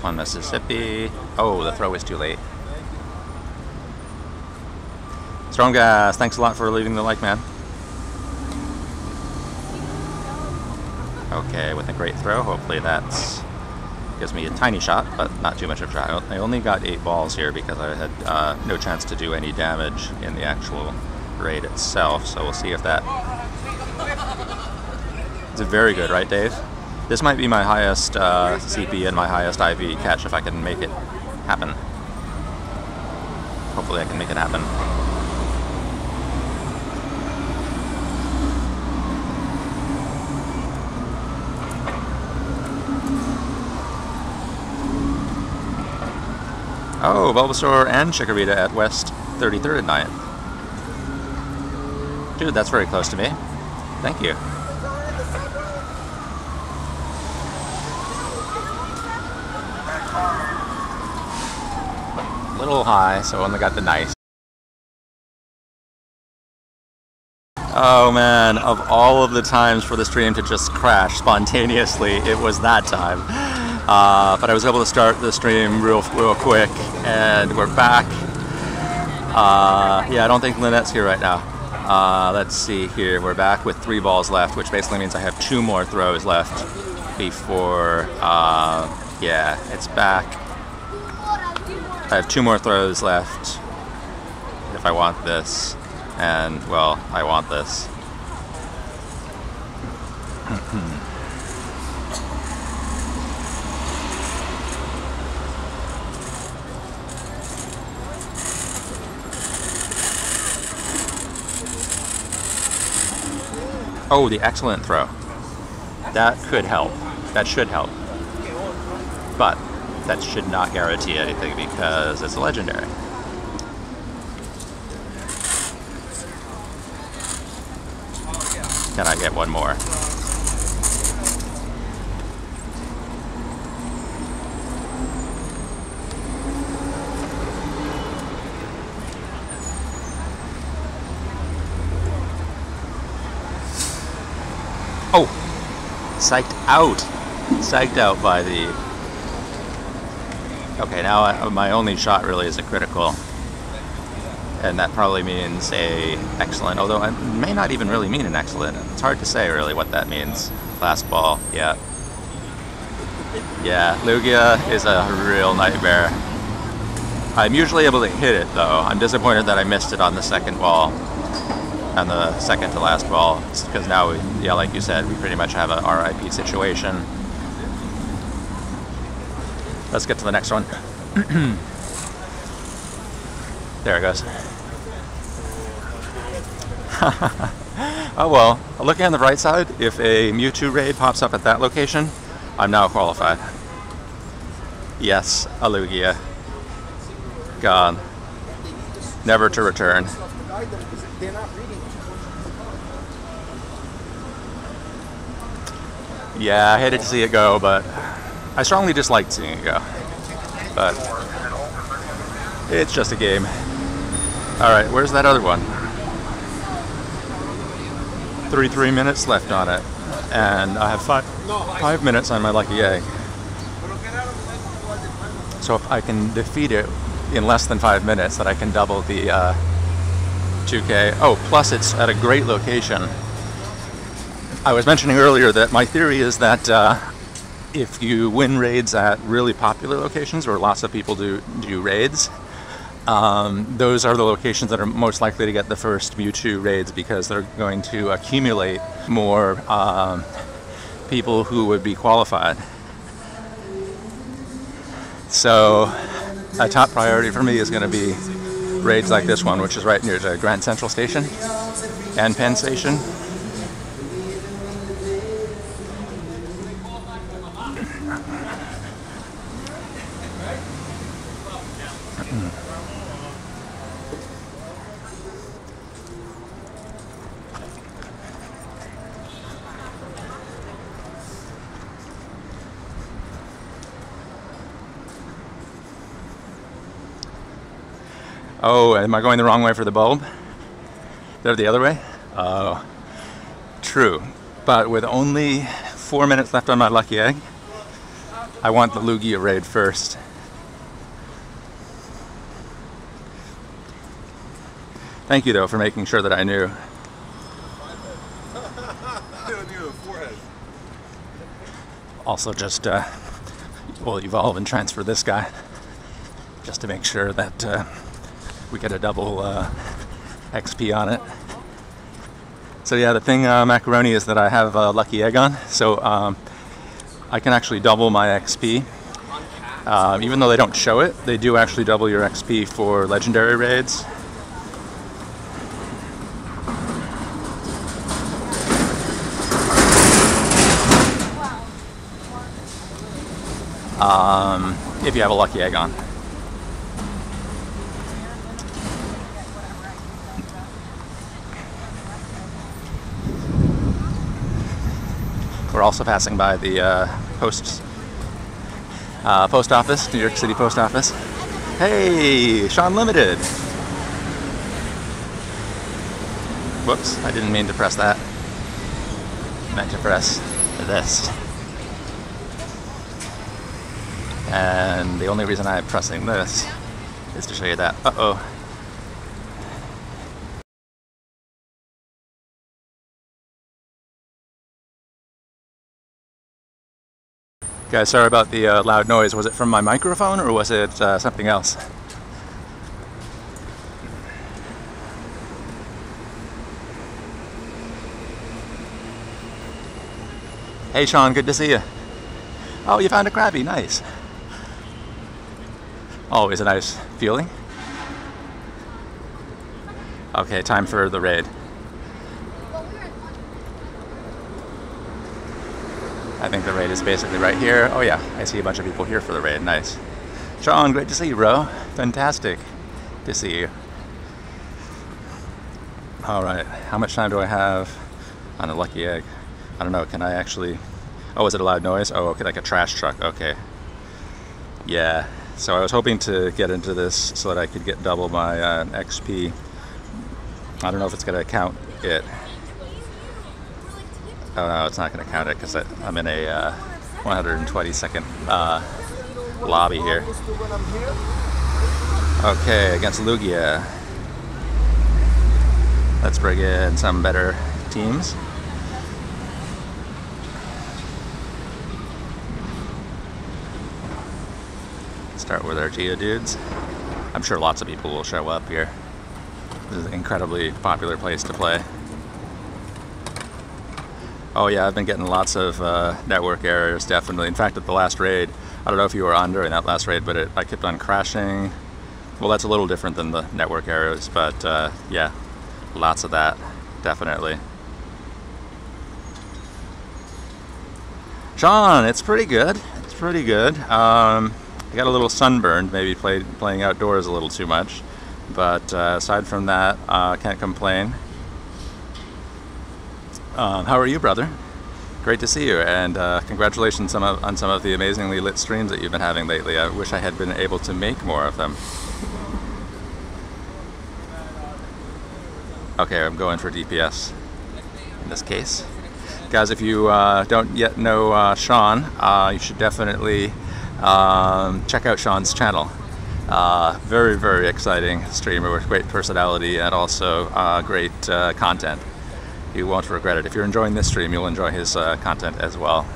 On Mississippi. Oh, the throw is too late. Storm Gas, thanks a lot for leaving the like, man. Okay, with a great throw. Hopefully that gives me a tiny shot, but not too much of a shot. I only got 8 balls here because I had no chance to do any damage in the actual raid itself. So we'll see if that... It's very good, right, Dave? This might be my highest CP and my highest IV catch if I can make it happen. Hopefully I can make it happen. Oh, Bulbasaur and Chikorita at West 33rd and 9th. Dude, that's very close to me. Thank you. A little high, so I only got the nice. Oh man, of all of the times for the stream to just crash spontaneously, it was that time. But I was able to start the stream real quick, and we're back. Yeah, I don't think Lynette's here right now. Let's see here, we're back with 3 balls left, which basically means I have 2 more throws left before, yeah, it's back. I have 2 more throws left if I want this, and, well, I want this. Oh, the excellent throw. That could help. That should help. But that should not guarantee anything because it's a legendary. Can I get one more? Oh! Psyched out! Psyched out by the... Okay, now my only shot really is a critical. And that probably means a excellent, although it may not even really mean an excellent. It's hard to say really what that means. Last ball, yeah. Yeah, Lugia is a real nightmare. I'm usually able to hit it though. I'm disappointed that I missed it on the second wall. On the second to last wall. Because now, yeah, like you said, we pretty much have a RIP situation. Let's get to the next one. There it goes. Oh well, looking on the right side, if a Mewtwo raid pops up at that location, I'm now qualified. Yes, a Lugia. Gone. Never to return. Yeah, I hated to see it go, but I strongly disliked seeing it go. But it's just a game. Alright, where's that other one? 33 minutes left on it. And I have five minutes on my lucky egg. So if I can defeat it in less than 5 minutes, that I can double the 2K. Oh, plus it's at a great location. I was mentioning earlier that my theory is that if you win raids at really popular locations where lots of people do raids, those are the locations that are most likely to get the first Mewtwo raids because they're going to accumulate more people who would be qualified. So a top priority for me is going to be raids like this one, which is right near the Grand Central Station and Penn Station. Oh, am I going the wrong way for the bulb? They're the other way? Oh, true. But with only 4 minutes left on my lucky egg, I want the Lugia raid first. Thank you, though, for making sure that I knew. Also, just we'll evolve and transfer this guy just to make sure that we get a double XP on it. So yeah, the thing, Macaroni, is that I have a lucky egg on, so I can actually double my XP. Even though they don't show it, they do actually double your XP for legendary raids. If you have a lucky egg on. We're also passing by the post office, New York City Post Office. Hey, Sean Limited. Whoops, I didn't mean to press that. I meant to press this. And the only reason I'm pressing this is to show you that. Uh-oh. Guys, sorry about the loud noise. Was it from my microphone or was it something else? Hey Sean, good to see you. Oh, you found a Krabby, nice. Always a nice feeling. Okay, time for the raid. I think the raid is basically right here. Oh yeah, I see a bunch of people here for the raid, nice. Sean, great to see you, bro. Fantastic to see you. Alright, how much time do I have on a lucky egg? I don't know, can I actually... Oh, is it a loud noise? Oh, okay, like a trash truck, okay. Yeah, so I was hoping to get into this so that I could get double my XP. I don't know if it's going to count it. Oh no, it's not going to count it because I'm in a 120-second lobby here. Okay, against Lugia. Let's bring in some better teams. Start with our Geodudes. I'm sure lots of people will show up here. This is an incredibly popular place to play. Oh yeah, I've been getting lots of network errors, definitely. In fact, at the last raid, I don't know if you were on during that last raid, but I kept on crashing. Well, that's a little different than the network errors, but yeah, lots of that, definitely. Sean, it's pretty good. It's pretty good. I got a little sunburned, maybe playing outdoors a little too much, but aside from that, can't complain. How are you, brother? Great to see you, and congratulations on some of the amazingly lit streams that you've been having lately. I wish I had been able to make more of them. Okay, I'm going for DPS in this case. Guys, if you don't yet know Sean, you should definitely check out Sean's channel. Very, very exciting streamer with great personality and also great content. You won't regret it. If you're enjoying this stream, you'll enjoy his content as well.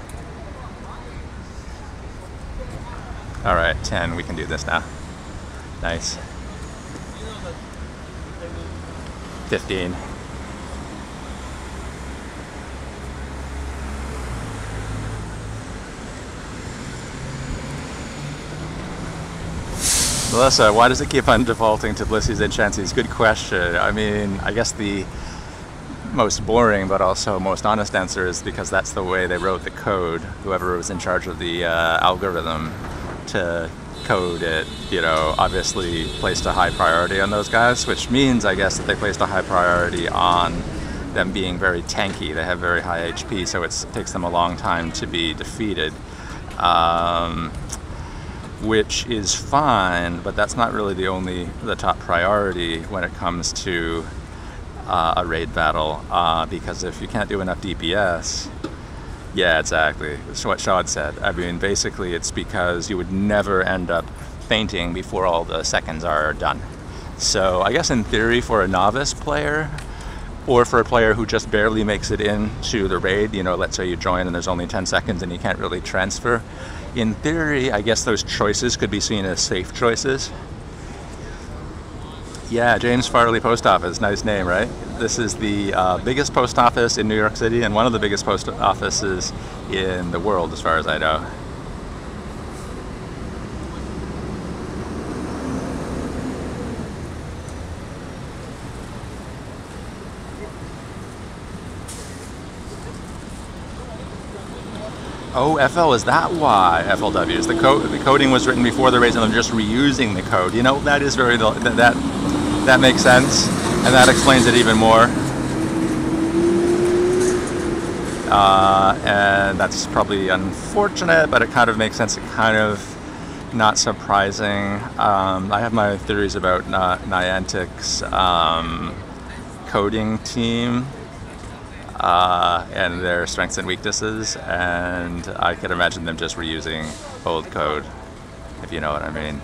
Alright, 10, we can do this now. Nice. 15. Melissa, why does it keep on defaulting to Blissey's and Chansey's? Good question. I mean, I guess the most boring but also most honest answer is because that's the way they wrote the code. Whoever was in charge of the algorithm to code it, you know, obviously placed a high priority on those guys, which means, I guess, that they placed a high priority on them being very tanky. They have very high HP, so it takes them a long time to be defeated, which is fine, but that's not really the top priority when it comes to a raid battle, because if you can't do enough DPS, yeah, exactly. That's what Sean said. I mean, basically, it's because you would never end up fainting before all the seconds are done. So I guess in theory, for a novice player, or for a player who just barely makes it into the raid, you know, let's say you join and there's only 10 seconds and you can't really transfer, in theory, I guess those choices could be seen as safe choices. Yeah, James Farley Post Office, nice name, right? This is the biggest post office in New York City and one of the biggest post offices in the world, as far as I know. Oh, FL, is that why? FLWs. The coding was written before the raids and they're just reusing the code. You know, that is very, that makes sense, and that explains it even more. And that's probably unfortunate, but it kind of makes sense. It kind of not surprising. I have my theories about Niantic's coding team. And their strengths and weaknesses, and I could imagine them just reusing old code, if you know what I mean.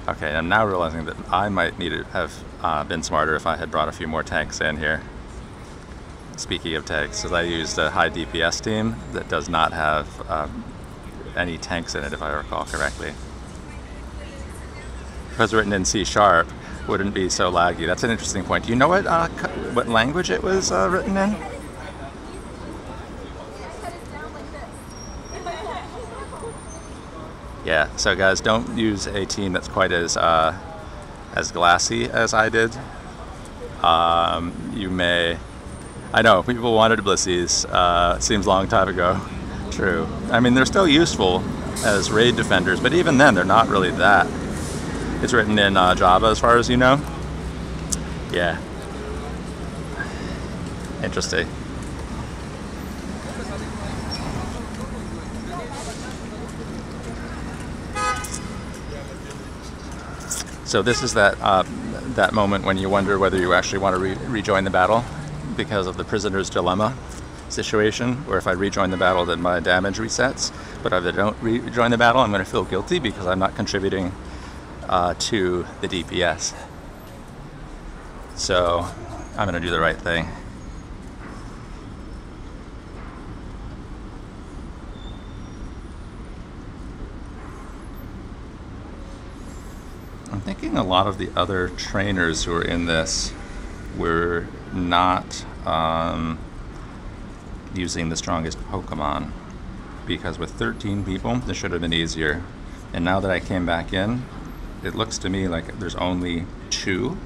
Okay, I'm now realizing that I might need to have been smarter if I had brought a few more tanks in here. Speaking of tanks, because I used a high DPS team that does not have any tanks in it, if I recall correctly. If it was written in C#, wouldn't be so laggy. That's an interesting point. Do you know what language it was written in? Yeah, so guys, don't use a team that's quite as glassy as I did. You may... I know, people wanted Blissey's, it seems a long time ago. True. I mean, they're still useful as raid defenders, but even then, they're not really that. It's written in Java, as far as you know. Yeah. Interesting. So this is that moment when you wonder whether you actually want to rejoin the battle because of the prisoner's dilemma situation, where if I rejoin the battle then my damage resets, but if I don't rejoin the battle I'm going to feel guilty because I'm not contributing to the DPS. So I'm gonna do the right thing. I'm thinking a lot of the other trainers who are in this were not using the strongest Pokemon, because with 13 people, this should have been easier. And now that I came back in, it looks to me like there's only 2.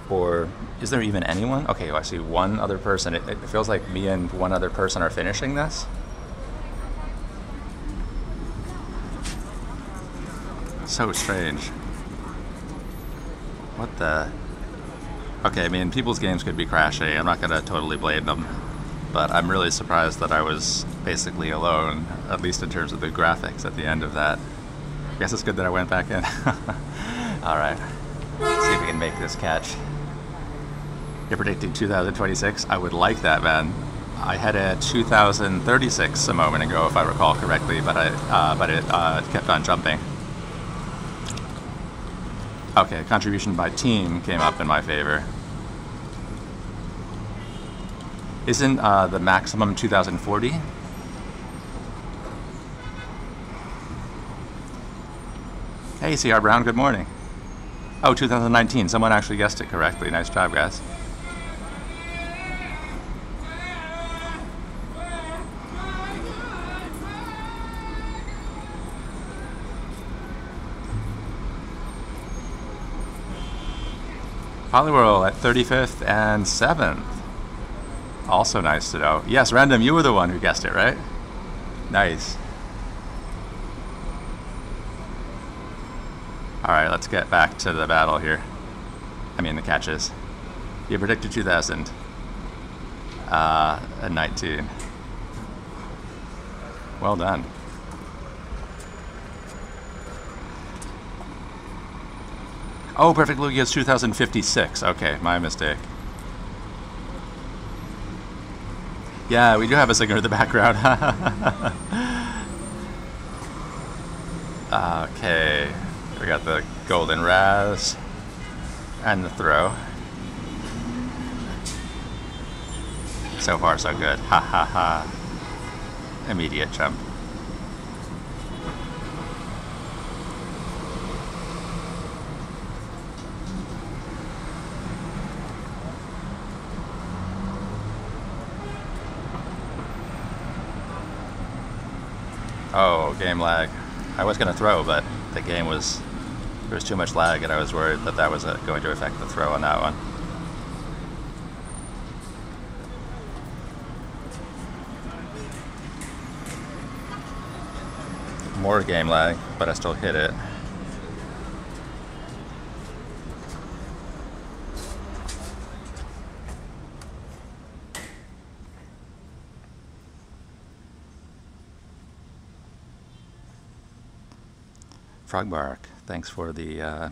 Or is there even anyone? Okay, well, I see one other person. It feels like me and one other person are finishing this. So strange. What the? Okay, I mean, people's games could be crashing. I'm not going to totally blame them. But I'm really surprised that I was basically alone, at least in terms of the graphics at the end of that. I guess it's good that I went back in. Alright, let's see if we can make this catch. You're predicting 2026? I would like that, man. I had a 2036 a moment ago, if I recall correctly, but it kept on jumping. Okay, contribution by team came up in my favor. Isn't the maximum 2040? Hey, CR Brown, good morning. Oh, 2019. Someone actually guessed it correctly. Nice job, guys. Poliwhirl at 35th and 7th. Also nice to know. Yes, Random, you were the one who guessed it, right? Nice. Alright, let's get back to the battle here. I mean, the catches. You predicted 2000. And 19. Well done. Oh, Perfect Lugia is 2056. Okay, my mistake. Yeah, we do have a singer in the background. Okay, we got the golden Raz and the throw. So far, so good. Ha ha ha. Immediate jump. Oh, game lag. I was going to throw, but the game was... there was too much lag, and I was worried that that was going to affect the throw on that one. More game lag, but I still hit it. Frogbark, thanks for the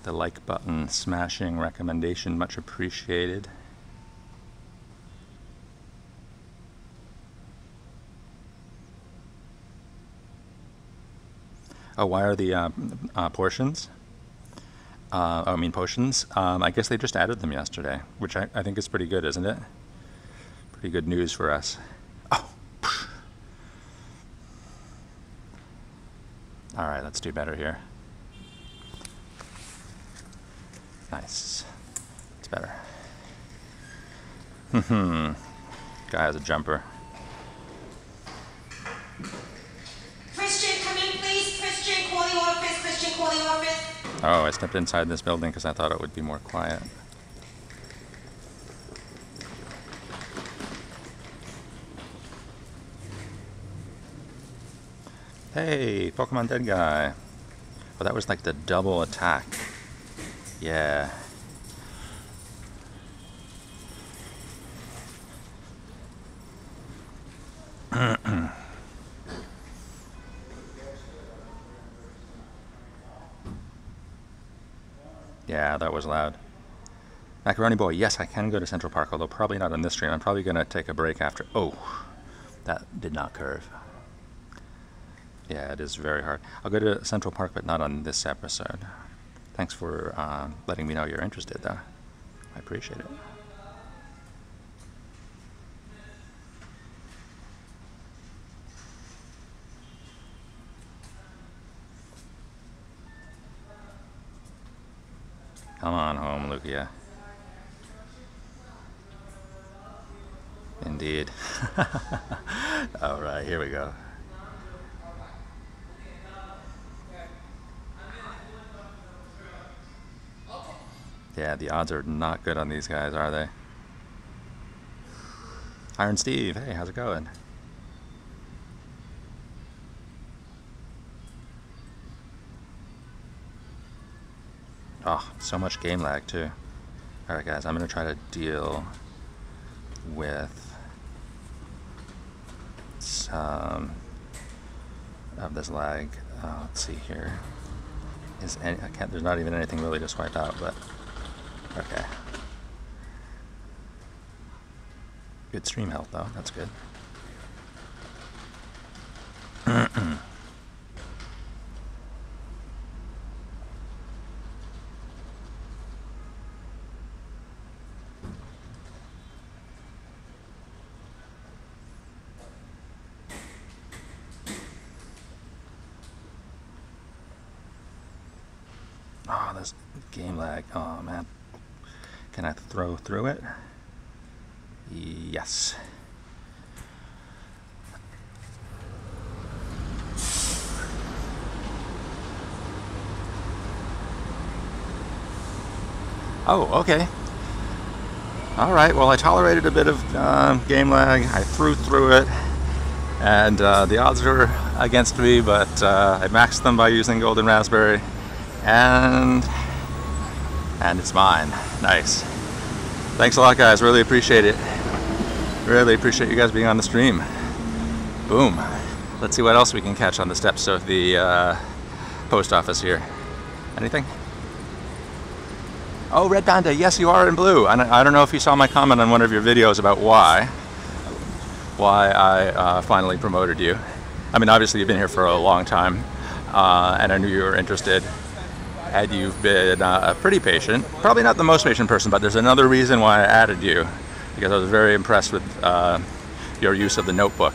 like button smashing recommendation, much appreciated. Oh, why are the portions? I mean potions. I guess they just added them yesterday, which I think is pretty good, isn't it? Pretty good news for us. Oh. All right, let's do better here. Nice. It's better. Guy has a jumper. Christian, come in, please. Christian, call the office. Christian, call the office. Oh, I stepped inside this building because I thought it would be more quiet. Hey, Pokemon Dead Guy. Oh, that was like the double attack. Yeah. Yeah, that was loud. Macaroni Boy, yes, I can go to Central Park, although probably not on this stream. I'm probably going to take a break after. Oh, that did not curve. Yeah, it is very hard. I'll go to Central Park, but not on this episode. Thanks for letting me know you're interested, though. I appreciate it. Come on home, Lugia. Indeed. All right, here we go. Yeah, the odds are not good on these guys, are they? Iron Steve, hey, how's it going? Oh, so much game lag too. Alright guys, I'm going to try to deal with some of this lag. Let's see here. There's not even anything really to swipe out, but okay. Good stream health though, that's good. Oh, this game lag. Oh man. Can I throw through it? Yes. Oh, okay. Alright, well I tolerated a bit of game lag. I threw through it. And the odds were against me, but I maxed them by using Golden Raspberry. And it's mine. Nice. Thanks a lot, guys. Really appreciate it. Really appreciate you guys being on the stream. Boom. Let's see what else we can catch on the steps of the post office here. Anything? Oh, Red Panda. Yes, you are in blue. And I don't know if you saw my comment on one of your videos about why I finally promoted you. I mean, obviously you've been here for a long time, and I knew you were interested. And you've been pretty patient. Probably not the most patient person, but there's another reason why I added you, because I was very impressed with your use of the notebook.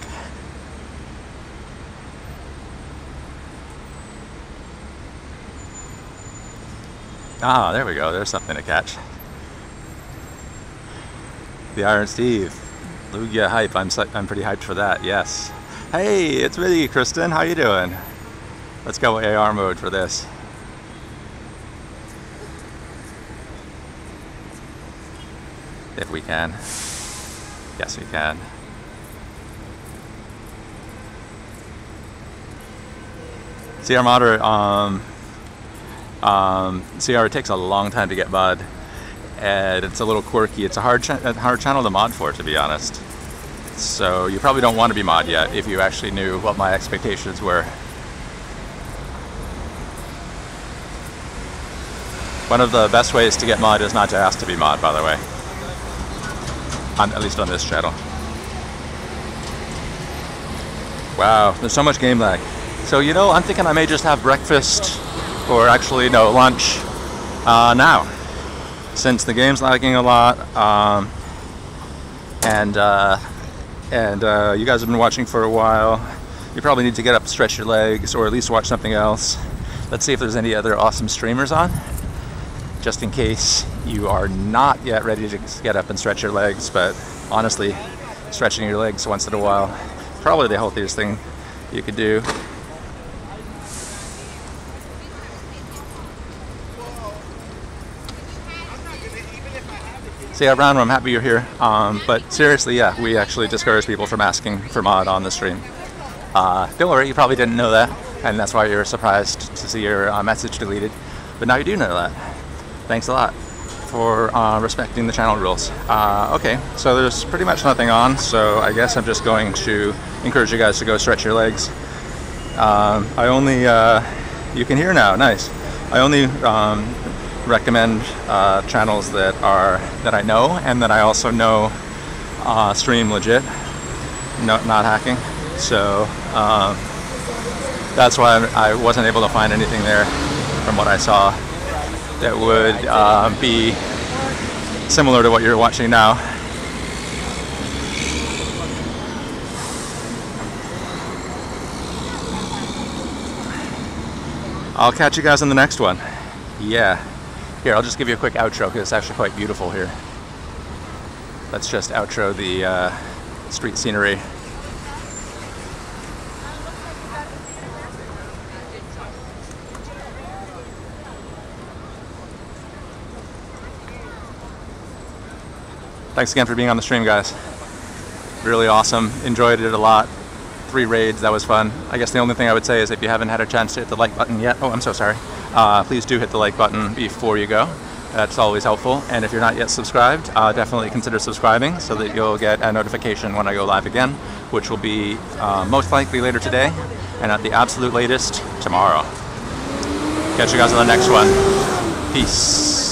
Ah, there we go. There's something to catch. The Iron Steve. Lugia hype. I'm pretty hyped for that. Yes. Hey, it's me, Kristen. How you doing? Let's go AR mode for this. If we can. Yes, we can. CR modder, CR, it takes a long time to get mod, and it's a little quirky. It's a hard channel to mod for, to be honest. So you probably don't want to be mod yet if you actually knew what my expectations were. One of the best ways to get mod is not to ask to be mod, by the way. At least on this channel. Wow, there's so much game lag. So, you know, I'm thinking I may just have breakfast, or actually, no, lunch, now. Since the game's lagging a lot, and you guys have been watching for a while. You probably need to get up, stretch your legs, or at least watch something else. Let's see if there's any other awesome streamers on, just in case you are not yet ready to get up and stretch your legs. But honestly, stretching your legs once in a while, probably the healthiest thing you could do. So yeah, Brown, I'm happy you're here. But seriously, yeah, we actually discourage people from asking for mod on the stream. Don't worry, you probably didn't know that, and that's why you're surprised to see your message deleted. But now you do know that. Thanks a lot for respecting the channel rules. Okay, so there's pretty much nothing on, so I guess I'm just going to encourage you guys to go stretch your legs. I only, you can hear now, nice. I only recommend channels that I know and that I also know stream legit, not hacking. So that's why I wasn't able to find anything there from what I saw. that would be similar to what you're watching now. I'll catch you guys in the next one. Yeah. Here, I'll just give you a quick outro because it's actually quite beautiful here. Let's just outro the street scenery. Thanks again for being on the stream, guys. Really awesome. Enjoyed it a lot. 3 raids, that was fun. I guess the only thing I would say is if you haven't had a chance to hit the like button yet, oh, I'm so sorry. Please do hit the like button before you go. That's always helpful. And if you're not yet subscribed, definitely consider subscribing so that you'll get a notification when I go live again, which will be most likely later today, and at the absolute latest, tomorrow. Catch you guys on the next one. Peace.